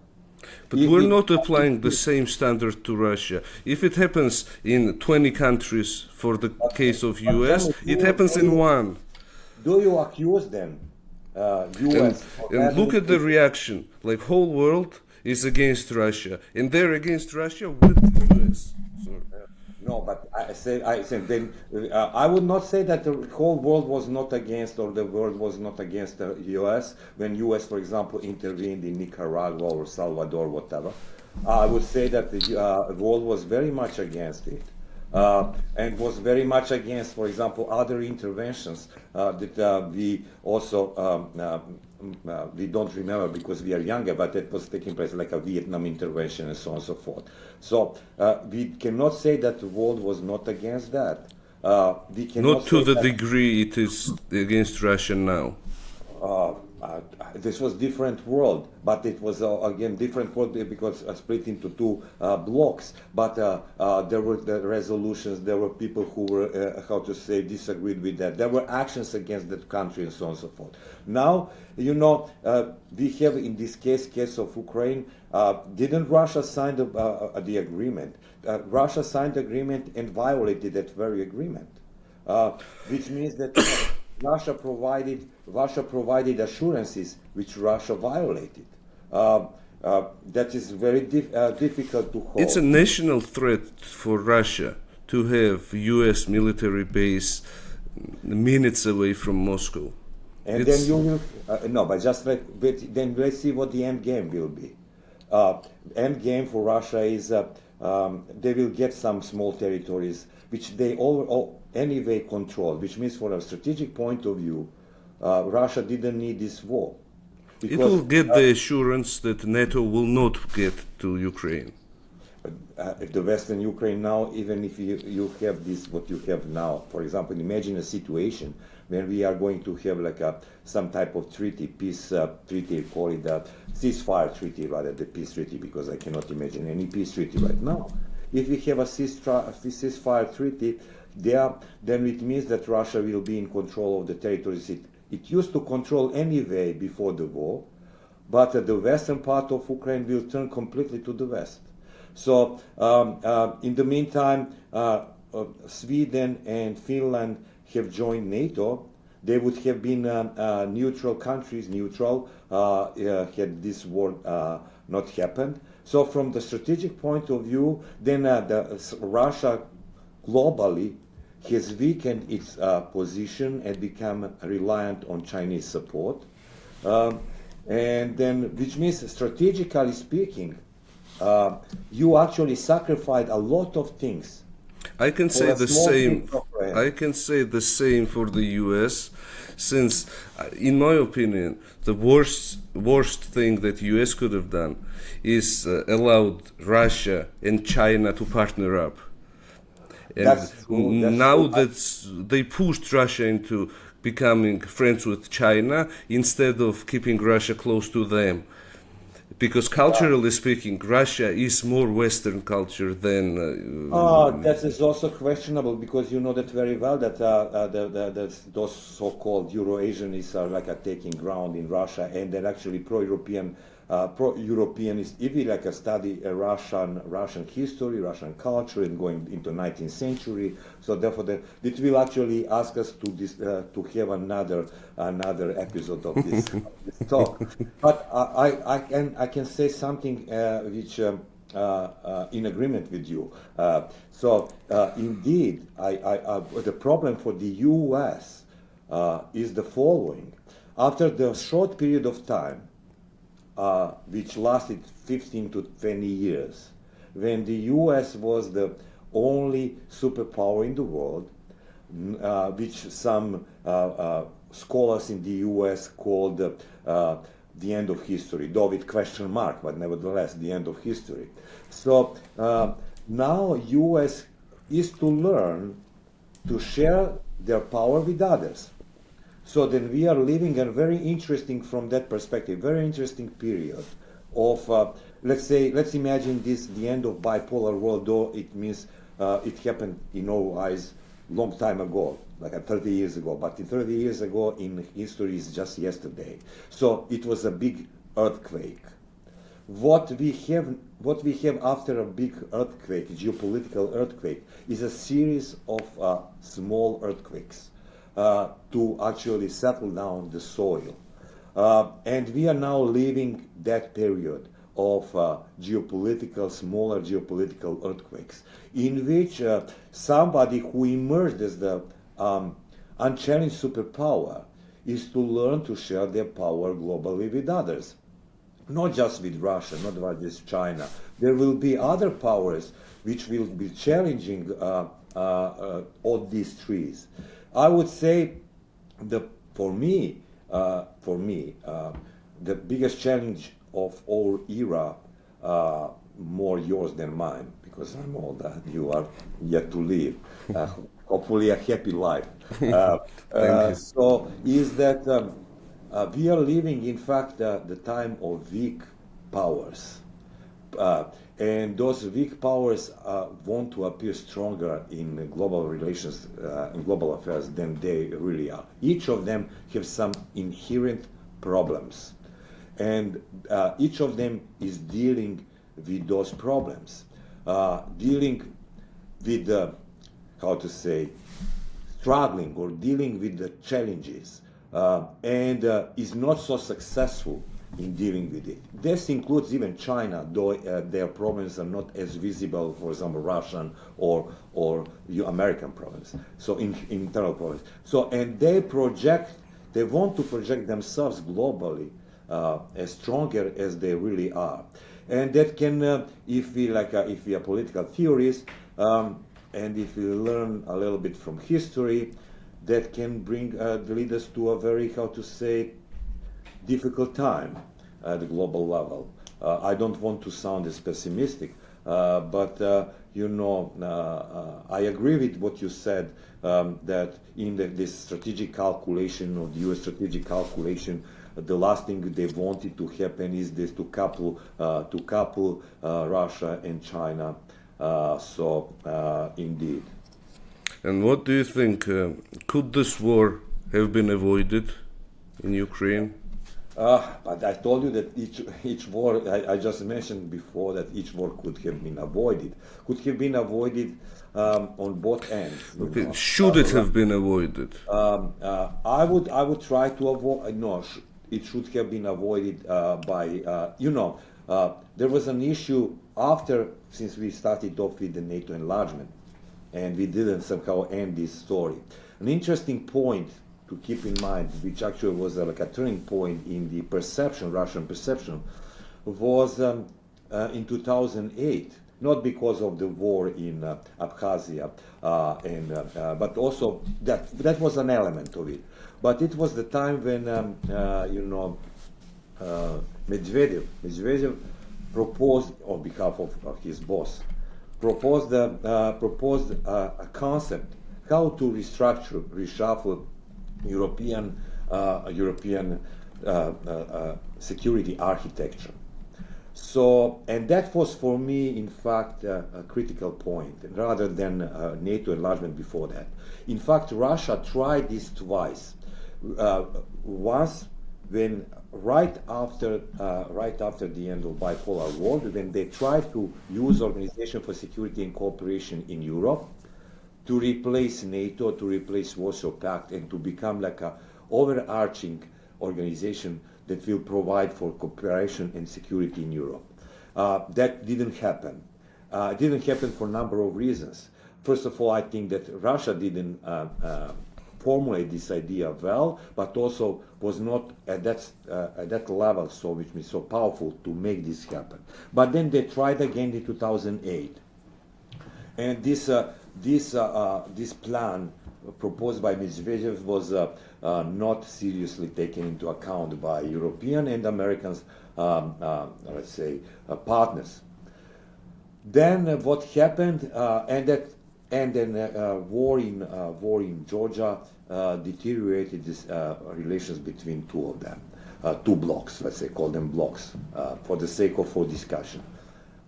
But we're not applying the same standard to Russia. If it happens in 20 countries for the case of US, it happens in one. Do you accuse them, US? And look at the reaction. Like whole world is against Russia, and they're against Russia with the US. No, but I then I would not say that the whole world was not against, or the world was not against the U.S. when U.S., for example, intervened in Nicaragua or Salvador, whatever. I would say that the world was very much against it, and was very much against, for example, other interventions that we also we don't remember because we are younger, but that was taking place, like a Vietnam intervention and so on and so forth. So we cannot say that the world was not against that. We cannot not to the degree it is against Russia now. this was different world, but it was again different world because split into two blocks. But there were the resolutions. There were people who were disagreed with that. There were actions against that country and so on and so forth. Now, we have in this case of Ukraine. Didn't Russia sign the agreement? Russia signed the agreement and violated that very agreement, which means that Russia provided assurances which Russia violated. That is very difficult to hold. It's a national threat for Russia to have U.S. military base minutes away from Moscow. And then you will then let's see what the end game will be. End game for Russia is they will get some small territories which they all anyway control, which means from a strategic point of view, Russia didn't need this war. It will get the assurance that NATO will not get to Ukraine. If the Western Ukraine now, even if you have this, what you have now, for example, imagine a situation when we are going to have some type of treaty, peace treaty, call it a ceasefire treaty rather than peace treaty, because I cannot imagine any peace treaty right now. If we have a ceasefire treaty, then it means that Russia will be in control of the territories it used to control anyway before the war, but the western part of Ukraine will turn completely to the west. So in the meantime, Sweden and Finland have joined NATO. They would have been neutral countries, had this war not happened. So from the strategic point of view, then Russia globally has weakened its position and become reliant on Chinese support. And then, which means strategically speaking, you actually sacrificed a lot of things. I can say the same. I can say the same for the U.S. Since, in my opinion, the worst thing that U.S. could have done is allowed Russia and China to partner up. And now that they pushed Russia into becoming friends with China instead of keeping Russia close to them. Because culturally speaking, Russia is more Western culture than... that is also questionable, because you know that very well that those so-called Euro-Asianists are taking ground in Russia, and they're actually pro-European. Pro-Europeanist, if we study Russian history, Russian culture, and going into 19th century, so therefore it will actually ask us to have another episode of this talk. But I can say something which in agreement with you. So indeed, the problem for the U.S. Is the following: after the short period of time, which lasted 15 to 20 years, when the U.S. was the only superpower in the world, which some scholars in the U.S. called the end of history, though with question mark, but nevertheless the end of history. So now U.S. is to learn to share their power with others. So then we are living a very interesting, from that perspective, very interesting period of, let's imagine this, the end of bipolar world, though it means it happened in our eyes long time ago, 30 years ago, but 30 years ago in history is just yesterday. So it was a big earthquake. What we have after a big earthquake, geopolitical earthquake, is a series of small earthquakes. To actually settle down the soil. And we are now living that period of smaller geopolitical earthquakes, in which somebody who emerged as the unchallenged superpower is to learn to share their power globally with others. Not just with Russia, not just China. There will be other powers which will be challenging all these trees. I would say, for me, the biggest challenge of our era, more yours than mine, because I'm old, you are yet to live, hopefully a happy life. So is that we are living, in fact, the time of weak powers. And those weak powers want to appear stronger in global relations, in global affairs than they really are. Each of them have some inherent problems. And each of them is dealing with those problems, dealing with, how to say, struggling or dealing with the challenges, and is not so successful in dealing with it. This includes even China, though their problems are not as visible, for example, Russian or American problems, so internal problems. So, and they want to project themselves globally as stronger as they really are. And that can, if we are political theorists, and if we learn a little bit from history, that can bring lead us to a very, how to say, difficult time at the global level. I don't want to sound as pessimistic, but I agree with what you said, that in this strategic calculation of the U.S. strategic calculation, the last thing they wanted to happen is this to couple Russia and China. Indeed. And what do you think? Could this war have been avoided in Ukraine? But I told you that each war, I just mentioned before that each war could have been avoided. Could have been avoided on both ends. Okay. Should it have been avoided? I would try to avoid. No, it should have been avoided by there was an issue since we started off with the NATO enlargement, and we didn't somehow end this story. An interesting point to keep in mind, which actually was like a turning point in the Russian perception, was in 2008. Not because of the war in Abkhazia, but also that was an element of it. But it was the time when Medvedev proposed on behalf of his boss, proposed a concept how to reshuffle European security architecture. So, and that was for me, in fact, a critical point, rather than NATO enlargement before that. In fact, Russia tried this twice. Once, when right after the end of bipolar war, when they tried to use Organization for Security and Cooperation in Europe to replace NATO, to replace Warsaw Pact, and to become like a overarching organization that will provide for cooperation and security in Europe. That didn't happen. It didn't happen for a number of reasons. First of all, I think that Russia didn't formulate this idea well, but also was not at that level, which means so powerful to make this happen. But then they tried again in 2008, and this plan proposed by Medvedev was not seriously taken into account by European and American, let's say, partners. Then what happened, and then war in Georgia deteriorated this relations between two of them, two blocks. Let's say call them blocks for the sake of for discussion.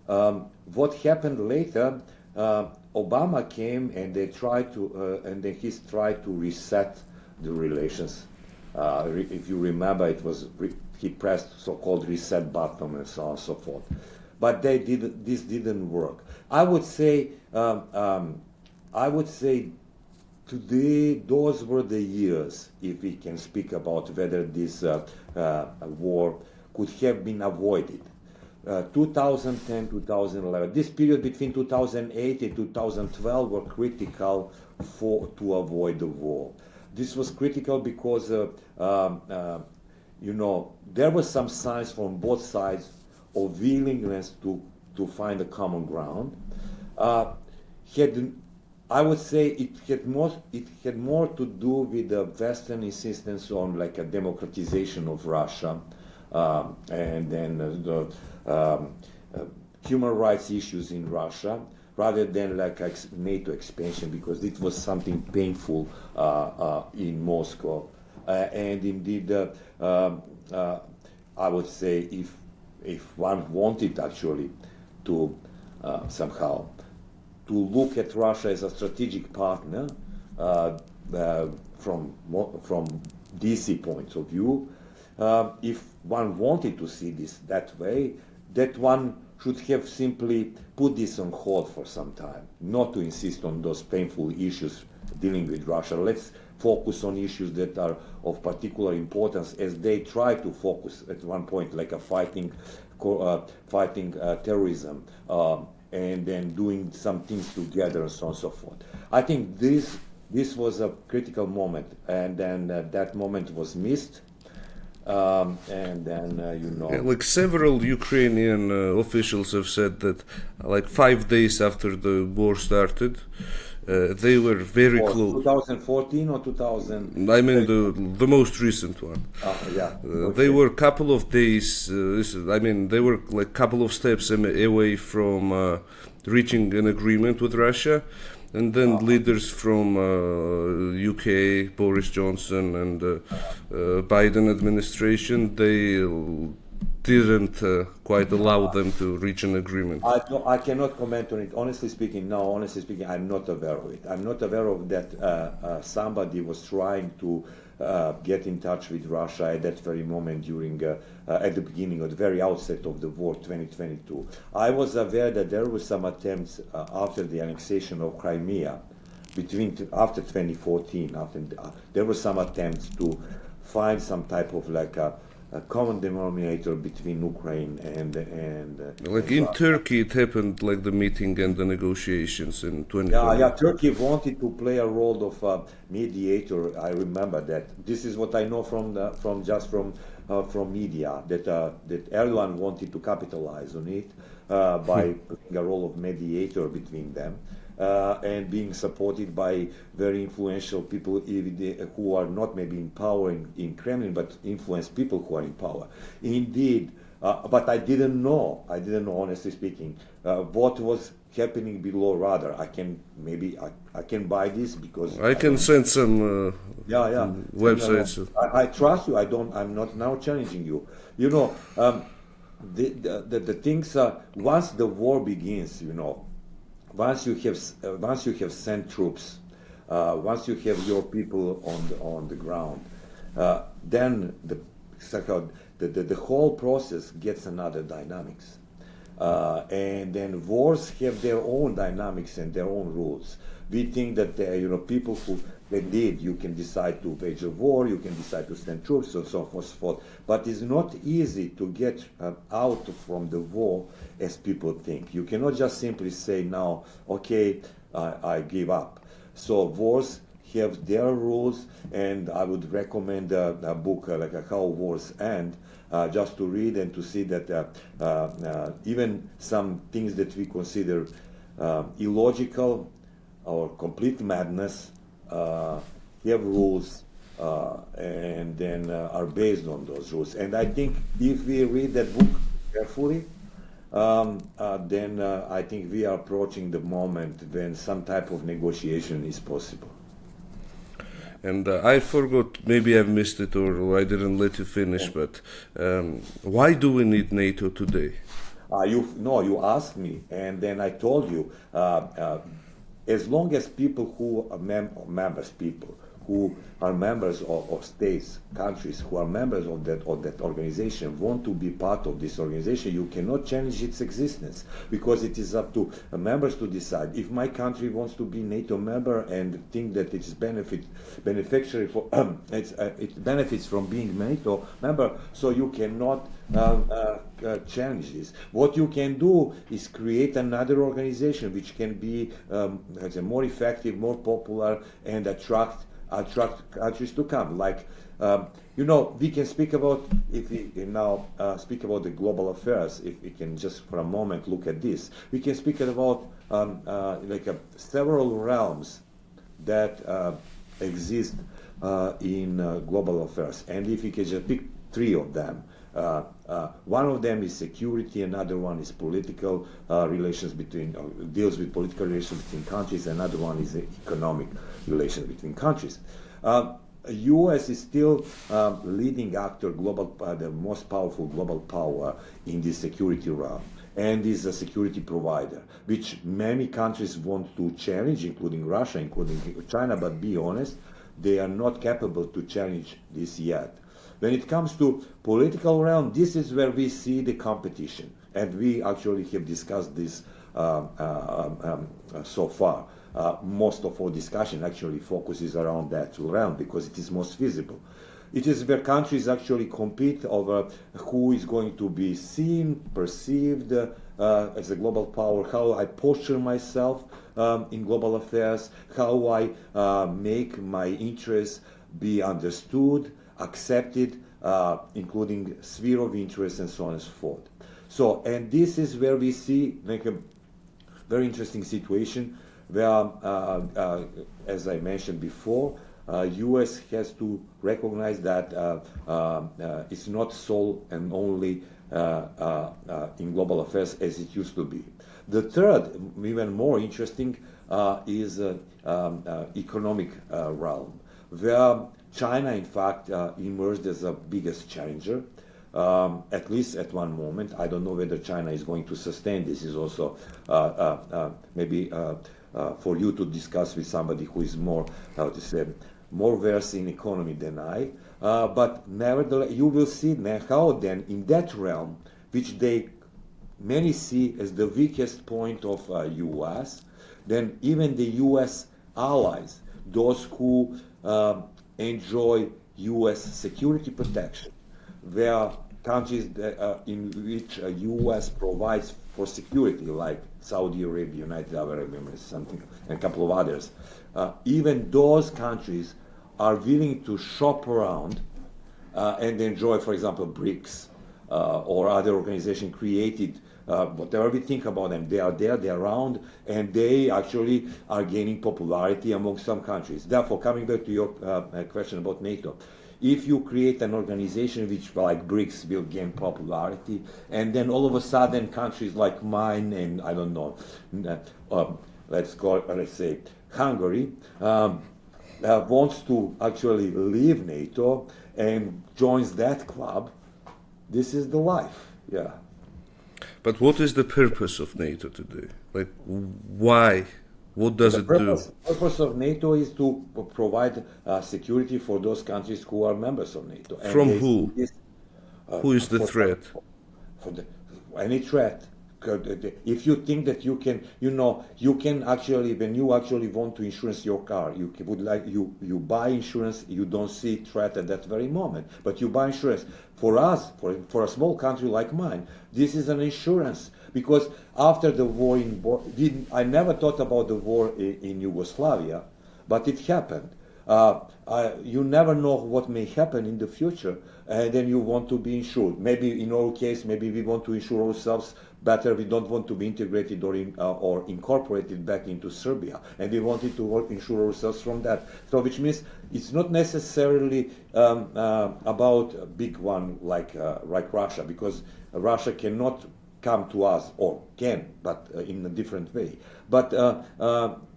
What happened later? Obama came and they tried to, and then he tried to reset the relations. If you remember, he pressed so-called reset button and so on and so forth. But this didn't work. I would say today those were the years, if we can speak about whether this war could have been avoided. 2010, 2011. This period between 2008 and 2012 were critical to avoid the war. This was critical because there were some signs from both sides of willingness to find a common ground. I would say it had more to do with the Western insistence on like a democratization of Russia, and then the human rights issues in Russia, rather than like NATO expansion, because it was something painful in Moscow and indeed, I would say if one wanted actually to somehow to look at Russia as a strategic partner from DC point of view, if one wanted to see this that way, that one should have simply put this on hold for some time, not to insist on those painful issues dealing with Russia. Let's focus on issues that are of particular importance, as they try to focus at one point, like a fighting terrorism, and then doing some things together and so on and so forth. I think this was a critical moment, and then that moment was missed. And then Yeah, like several Ukrainian officials have said that, like 5 days after the war started, they were very close. 2014 or 2000? I mean the most recent one. Yeah. They were a couple of days. They were like a couple of steps away from reaching an agreement with Russia. And then leaders from UK, Boris Johnson and Biden administration, they didn't quite allow them to reach an agreement. I cannot comment on it. Honestly speaking, I'm not aware of it. I'm not aware of that somebody was trying to get in touch with Russia at that very moment during, at the beginning, or the very outset of the war, 2022. I was aware that there were some attempts after the annexation of Crimea, after 2014, there were some attempts to find some type of like a common denominator between Ukraine and like in Turkey, it happened like the meeting and the negotiations in 2020. Yeah. Turkey wanted to play a role of mediator. I remember that. This is what I know from media, that Erdogan wanted to capitalize on it by playing a role of mediator between them. And being supported by very influential people who are not maybe in power in Kremlin, but influenced people who are in power. Indeed, but I didn't know, honestly speaking, what was happening below radar. I can buy this because I can send some websites. I trust you. I'm not now challenging you. You know, the things once the war begins, you know. Once you have sent troops, once you have your people on the ground, then the whole process gets another dynamics, and then wars have their own dynamics and their own rules. We think that people who indeed you can decide to wage a war, you can decide to send troops and so forth, but it's not easy to get out from the war as people think. You cannot just simply say now, okay, I give up. So wars have their rules, and I would recommend a book like How Wars End, just to read and to see that even some things that we consider illogical or complete madness have rules, and then are based on those rules. And I think if we read that book carefully, then I think we are approaching the moment when some type of negotiation is possible. And I forgot, maybe I missed it or I didn't let you finish, but why do we need NATO today? You asked me, and then I told you, as long as people who are members of states, countries who are members of that organization want to be part of this organization, you cannot change its existence, because it is up to members to decide. If my country wants to be NATO member and think that it is beneficiary for it benefits from being NATO member, so you cannot challenge this. What you can do is create another organization which can be more effective, more popular, and attract countries to come. Like, we can speak about, if we now speak about the global affairs, if we can just for a moment look at this, we can speak about several realms that exist in global affairs. And if we can just pick three of them, one of them is security, another one is political relations deals with political relations between countries, another one is economic relations between countries. U.S. is still leading actor, the most powerful global power in the security realm, and is a security provider, which many countries want to challenge, including Russia, including China. But be honest, they are not capable to challenge this yet. When it comes to political realm, this is where we see the competition, and we actually have discussed this so far. Most of our discussion actually focuses around that realm because it is most visible. It is where countries actually compete over who is going to be seen, perceived as a global power, how I posture myself in global affairs, how I make my interests be understood, accepted, including sphere of interest and so on and so forth. So, and this is where we see like a very interesting situation where, as I mentioned before, U.S. has to recognize that it's not sole and only in global affairs as it used to be. The third, even more interesting, is economic realm, where China, in fact, emerged as the biggest challenger, at least at one moment. I don't know whether China is going to sustain this. Is also maybe for you to discuss with somebody who is more, how to say, more versed in economy than I. But nevertheless, you will see how then in that realm, which many see as the weakest point of U.S., then even the U.S. allies, those who enjoy U.S. security protection, where countries in which U.S. provides for security, like Saudi Arabia, United Arab Emirates, something, and a couple of others, even those countries are willing to shop around and enjoy, for example, BRICS or other organizations created. Whatever we think about them, they are there, they're around, and they actually are gaining popularity among some countries. Therefore, coming back to your question about NATO, if you create an organization which, like BRICS, will gain popularity, and then all of a sudden countries like mine and, I don't know, let's say Hungary, wants to actually leave NATO and joins that club, this is the life, yeah. But what is the purpose of NATO today? Like, why? What does it do? The purpose of NATO is to provide security for those countries who are members of NATO. And from who? Who is the threat? Any threat. If you think that you can actually, when you actually want to insure your car, you buy insurance, you don't see threat at that very moment, but you buy insurance. For us, for a small country like mine, this is an insurance, because after the war I never thought about the war in Yugoslavia, but it happened. You never know what may happen in the future, and then you want to be insured. Maybe in our case, maybe we want to insure ourselves better. We don't want to be integrated or incorporated back into Serbia, and we wanted to insure ourselves from that. So, which means it's not necessarily about a big one like Russia, because Russia cannot come to us, or can, but in a different way. But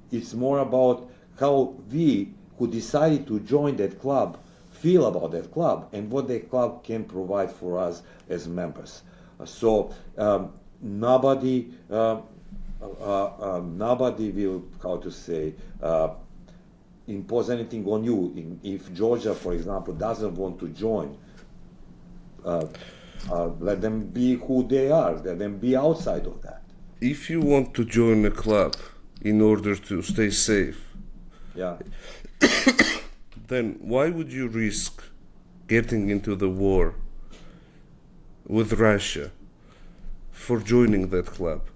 it's more about how we, who decided to join that club, feel about that club and what the club can provide for us as members. So nobody will, how to say, impose anything on you. If Georgia, for example, doesn't want to join, let them be who they are. Let them be outside of that. If you want to join a club in order to stay safe, yeah, then why would you risk getting into the war with Russia for joining that club?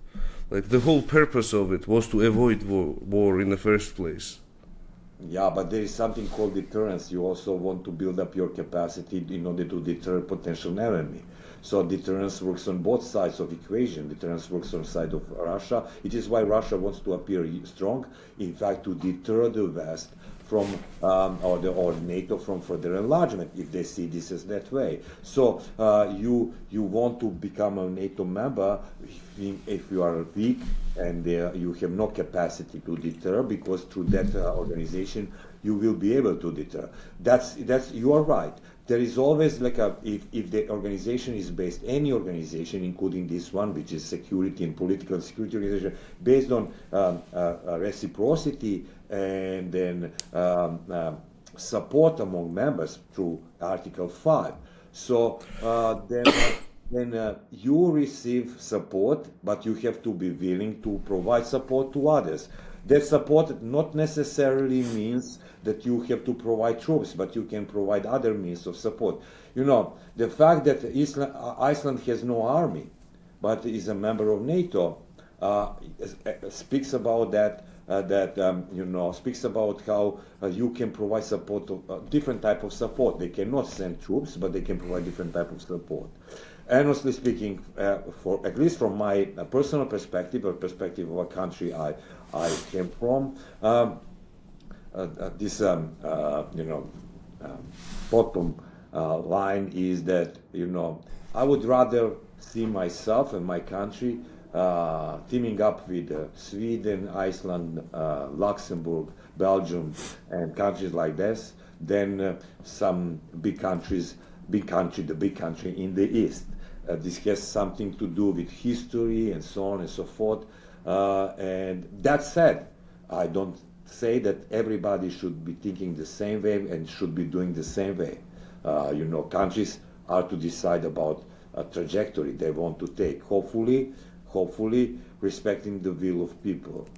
Like, the whole purpose of it was to avoid war in the first place. Yeah, but there is something called deterrence. You also want to build up your capacity in order to deter a potential enemy. So deterrence works on both sides of the equation. Deterrence works on the side of Russia. It is why Russia wants to appear strong, in fact, to deter the West from or NATO from further enlargement, if they see this as that way. So you want to become a NATO member if you are weak and you have no capacity to deter, because through that organization you will be able to deter. That's you are right. There is always like if the organization is based, any organization, including this one, which is security and political security organization, based on reciprocity and then support among members through Article 5. So then you receive support, but you have to be willing to provide support to others. That support not necessarily means that you have to provide troops, but you can provide other means of support. You know, the fact that Iceland has no army, but is a member of NATO, speaks about that. Speaks about how you can provide support to different type of support. They cannot send troops, but they can provide different type of support. Honestly speaking, for at least from my personal perspective or perspective of a country I came from, this bottom line is that I would rather see myself and my country teaming up with Sweden, Iceland, Luxembourg, Belgium, and countries like this than some big country in the east. This has something to do with history and so on and so forth. And that said, I don't say that everybody should be thinking the same way and should be doing the same way. Countries are to decide about a trajectory they want to take. Hopefully respecting the will of people.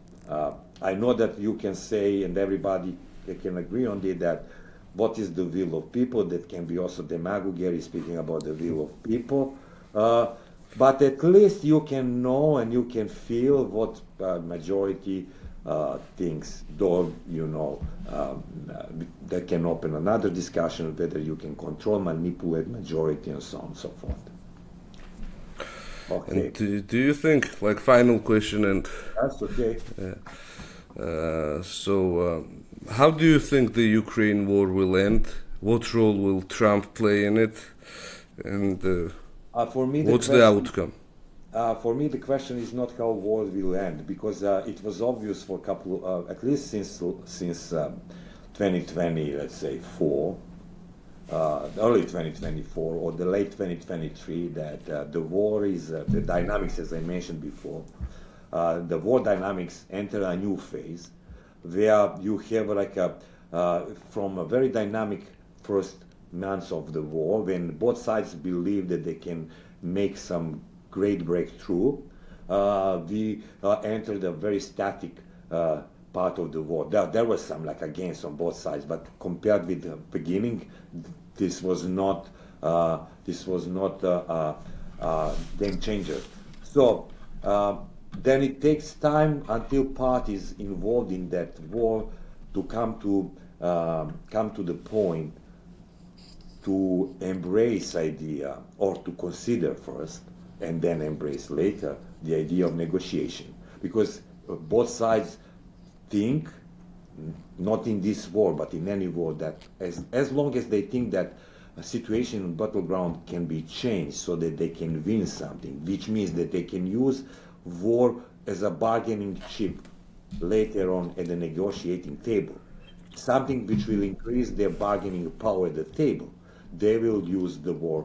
I know that you can say, and everybody can agree on it, that what is the will of people? That can be also demagoguery, speaking about the will of people. But at least you can know and you can feel what majority thinks. Though, that can open another discussion whether you can control, manipulate majority, and so on and so forth. Okay. And do you think, like, final question, and that's okay. How do you think the Ukraine war will end? What role will Trump play in it? And for me, what's the outcome? For me, the question is not how war will end, because it was obvious for a couple, at least since 2020, let's say early 2024 or the late 2023, that the war is the dynamics, as I mentioned before. The war dynamics enter a new phase where you have from a very dynamic first months of the war, when both sides believe that they can make some great breakthrough, we entered a very static part of the war. There was some gains on both sides, but compared with the beginning, this was not game changer. So then it takes time until parties involved in that war to come to the point to embrace idea, or to consider first and then embrace later the idea of negotiation, because both sides think, not in this war but in any war, that as long as they think that a situation on battleground can be changed so that they can win something, which means that they can use war as a bargaining chip later on at the negotiating table, something which will increase their bargaining power at the table, they will use the war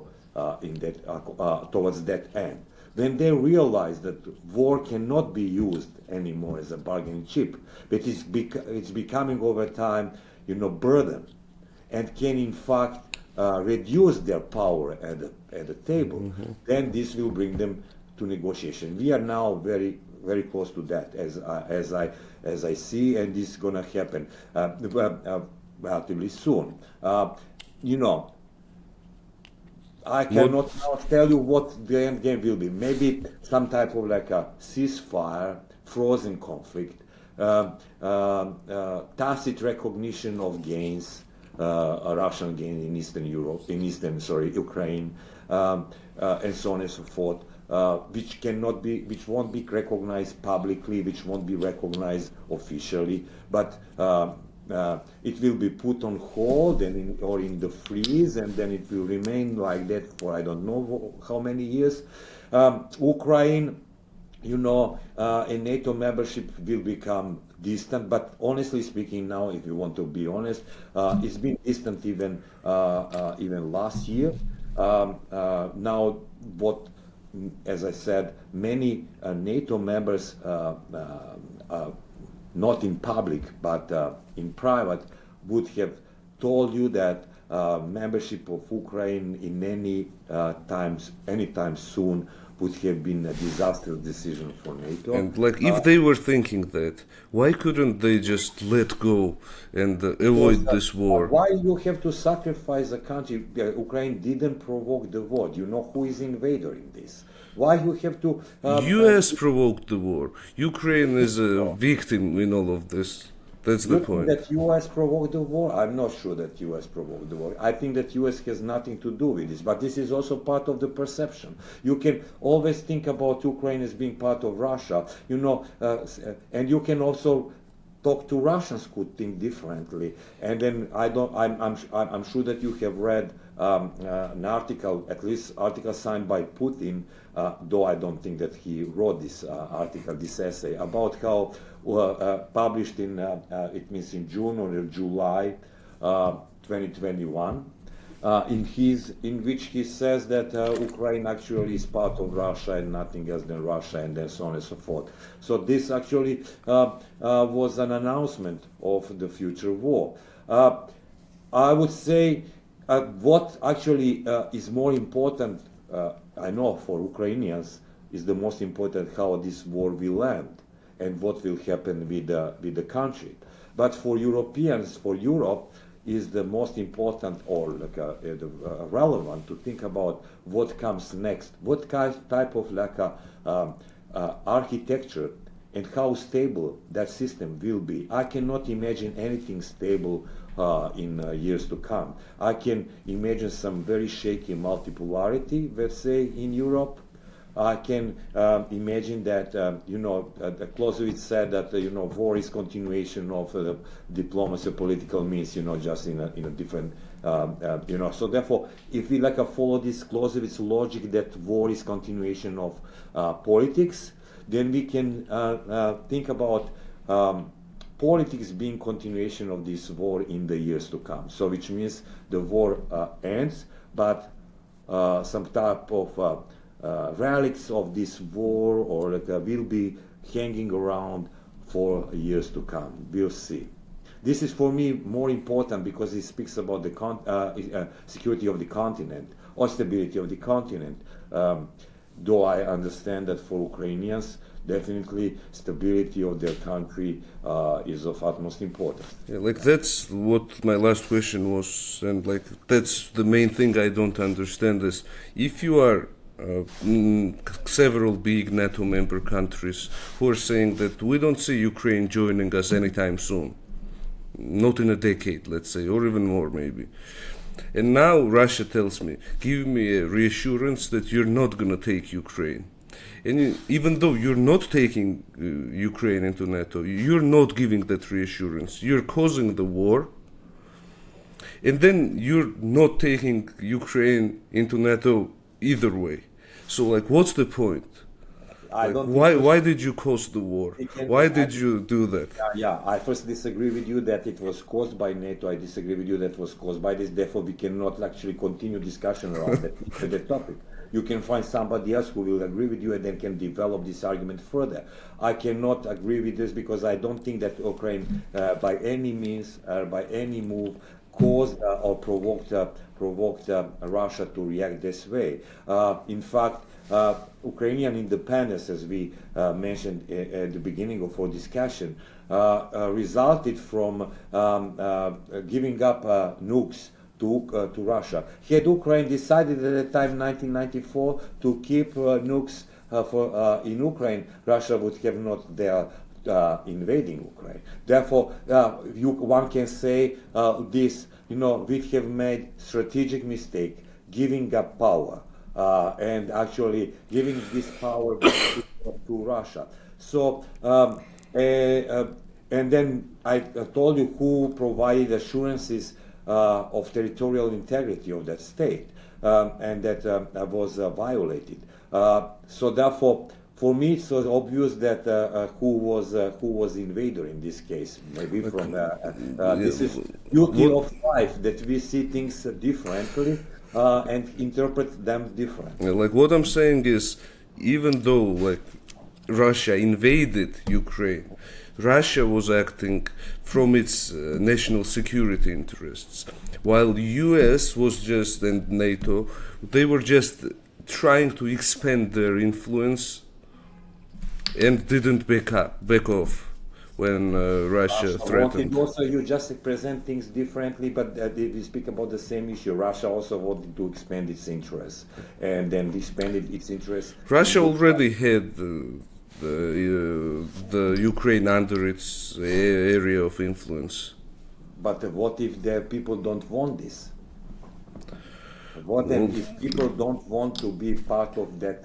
towards that end. When they realize that war cannot be used anymore as a bargaining chip, but it's becoming over time, burden, and can in fact reduce their power at the table, then this will bring them to negotiation. We are now very, very close to that, as I see, and this is going to happen relatively soon. I cannot now tell you what the end game will be. Maybe some type of a ceasefire, frozen conflict, tacit recognition of gains, Russian gains in Eastern Europe, Ukraine, and so on and so forth, which won't be recognized publicly, which won't be recognized officially, but it will be put on hold or in the freeze, and then it will remain like that for I don't know how many years. Ukraine a NATO membership will become distant. But honestly speaking, now, if you want to be honest, it's been distant even last year. Now, as I said, many NATO members, not in public but in private, would have told you that membership of Ukraine in anytime soon would have been a disastrous decision for NATO. And like, if they were thinking that, why couldn't they just let go and avoid this war? Why you have to sacrifice a country? Ukraine didn't provoke the war. You know who is invader in this? Why you have to? U.S. provoked the war. Ukraine is a victim in all of this. That's the point. That U.S. provoked the war? I'm not sure that U.S. provoked the war. I think that U.S. has nothing to do with this. But this is also part of the perception. You can always think about Ukraine as being part of Russia, and you can also talk to Russians who think differently. And then I'm sure that you have read an article, at least article signed by Putin, though I don't think that he wrote this article, this essay, about how published in June or July 2021, in which he says that Ukraine actually is part of Russia and nothing else than Russia, and then so on and so forth. So this actually was an announcement of the future war. I would say what actually is more important, I know for Ukrainians, is the most important how this war will end and what will happen with the country. But for Europeans, for Europe, is the most important or relevant to think about what comes next, what type of architecture and how stable that system will be. I cannot imagine anything stable in years to come. I can imagine some very shaky multipolarity, let's say, in Europe. I can imagine that, Clausewitz said that, war is continuation of diplomacy, political means, just in a different, So therefore, if we follow this Clausewitz logic that war is continuation of politics, then we can think about politics being continuation of this war in the years to come. So which means the war ends, but some type of relics of this war or will be hanging around for years to come. We'll see. This is for me more important because it speaks about the security of the continent or stability of the continent. Though I understand that for Ukrainians, definitely stability of their country is of utmost importance. Yeah, that's what my last question was, and that's the main thing I don't understand is if you are several big NATO member countries who are saying that we don't see Ukraine joining us anytime soon, not in a decade, let's say, or even more maybe. And now Russia tells me, give me a reassurance that you're not going to take Ukraine. And even though you're not taking Ukraine into NATO, you're not giving that reassurance. You're causing the war. And then you're not taking Ukraine into NATO either way. So, what's the point? Why did you cause the war? Why did you do that? I first disagree with you that it was caused by NATO. I disagree with you that it was caused by this. Therefore, we cannot actually continue discussion around that topic. You can find somebody else who will agree with you and then can develop this argument further. I cannot agree with this because I don't think that Ukraine, by any means, by any move, caused or provoked Russia to react this way. In fact, Ukrainian independence, as we mentioned at the beginning of our discussion, resulted from giving up nukes to Russia. Had Ukraine decided at the time, 1994, to keep nukes in Ukraine, Russia would have not dare invading Ukraine. Therefore, one can say this, we have made strategic mistake giving up power and actually giving this power to Russia. So, and then I told you who provided assurances of territorial integrity of that state, and that was violated. So therefore, For me, it was obvious that who was invader in this case. Maybe from this is beauty of life that we see things differently and interpret them differently. Like what I'm saying is, even though like Russia invaded Ukraine, Russia was acting from its national security interests, while the US was just and NATO, they were just trying to expand their influence and didn't back off when Russia threatened. Also, you just present things differently, but we speak about the same issue. Russia also wanted to expand its interests, and then expanded its interests. Russia already had the Ukraine under its area of influence. But what if the people don't want this? What if people don't want to be part of that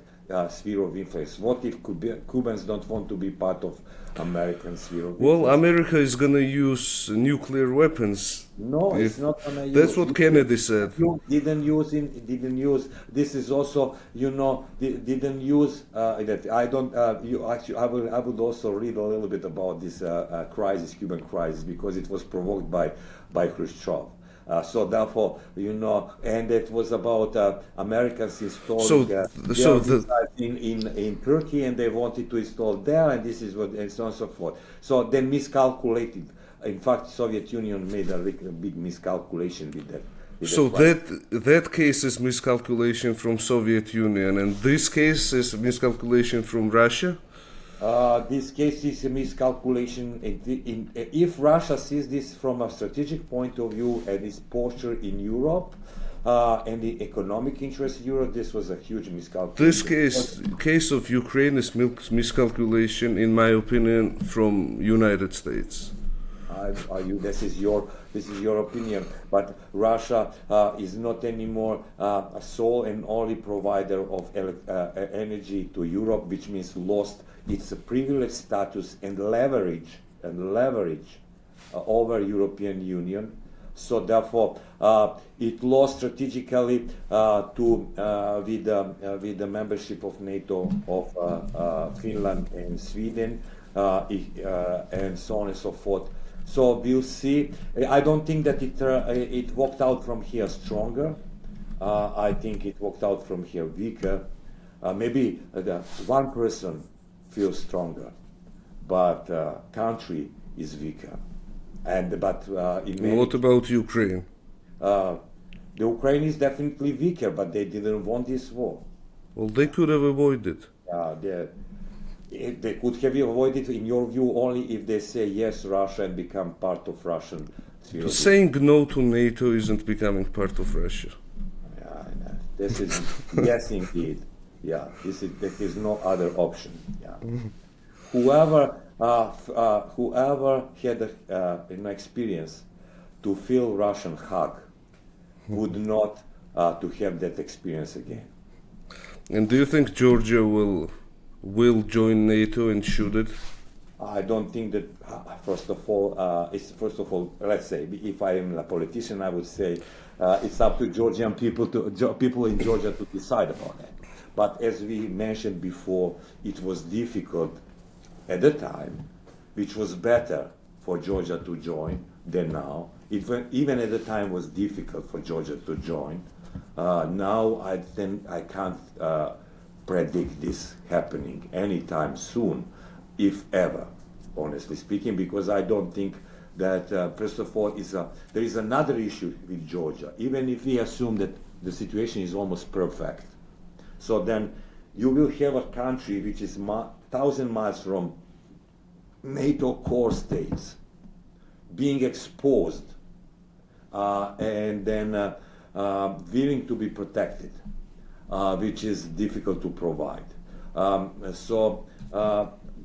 sphere of influence? What if Cubans don't want to be part of American sphere of influence? Well, America is gonna use nuclear weapons. No, it's not gonna use. That's what Kennedy said. You didn't use. This is also, didn't use that. I don't. You actually, I would also read a little bit about this Cuban crisis, because it was provoked by Khrushchev. So therefore, and it was about Americans installing in Turkey, and they wanted to install there, and this is what, and so on and so forth. So they miscalculated. In fact, Soviet Union made a big miscalculation with that. So that case is miscalculation from Soviet Union, and this case is miscalculation from Russia. This case is a miscalculation. If Russia sees this from a strategic point of view and its posture in Europe and the economic interest in Europe, this was a huge miscalculation. This case of Ukraine is miscalculation, in my opinion, from United States. This is your opinion, but Russia is not anymore a sole and only provider of energy to Europe, which means lost its privileged status and leverage over European Union. So therefore, it lost strategically with the membership of NATO of Finland and Sweden and so on and so forth. So we'll see. I don't think that it walked out from here stronger. I think it walked out from here weaker. Maybe one person feels stronger, but country is weaker. What about Ukraine? The Ukraine is definitely weaker, but they didn't want this war. Well, they could have avoided. They could have avoided, in your view, only if they say yes, Russia, and become part of Russian sphere. Saying no to NATO isn't becoming part of Russia. Yeah, this is yes, indeed. Yeah, there is no other option. Yeah, whoever had an experience to feel Russian hug would not to have that experience again. And do you think Georgia will join NATO and should it? I don't think that. First of all, let's say, if I am a politician, I would say it's up to Georgian people in Georgia to decide about that. But as we mentioned before, it was difficult at the time, which was better for Georgia to join than now. Even at the time was difficult for Georgia to join. Now I can't predict this happening anytime soon, if ever, honestly speaking, because I don't think that, first of all, there is another issue with Georgia. Even if we assume that the situation is almost perfect, so then you will have a country which is 1,000 miles from NATO core states being exposed and then willing to be protected, which is difficult to provide.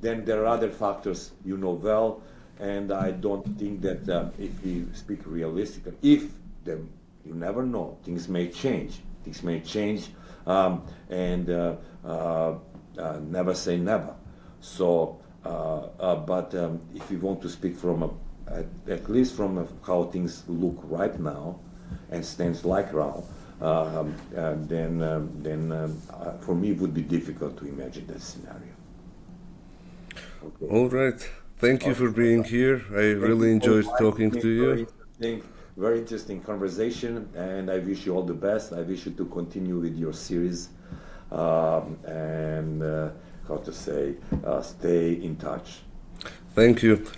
Then there are other factors you know well, and I don't think that if we speak realistically, you never know, things may change. And never say never. So, but if you want to speak from at least from how things look right now and stands like now, then for me it would be difficult to imagine that scenario. Okay. All right. Thank you for being here. I really enjoyed talking to you. Very interesting conversation, and I wish you all the best. I wish you to continue with your series, and how to say, stay in touch. Thank you.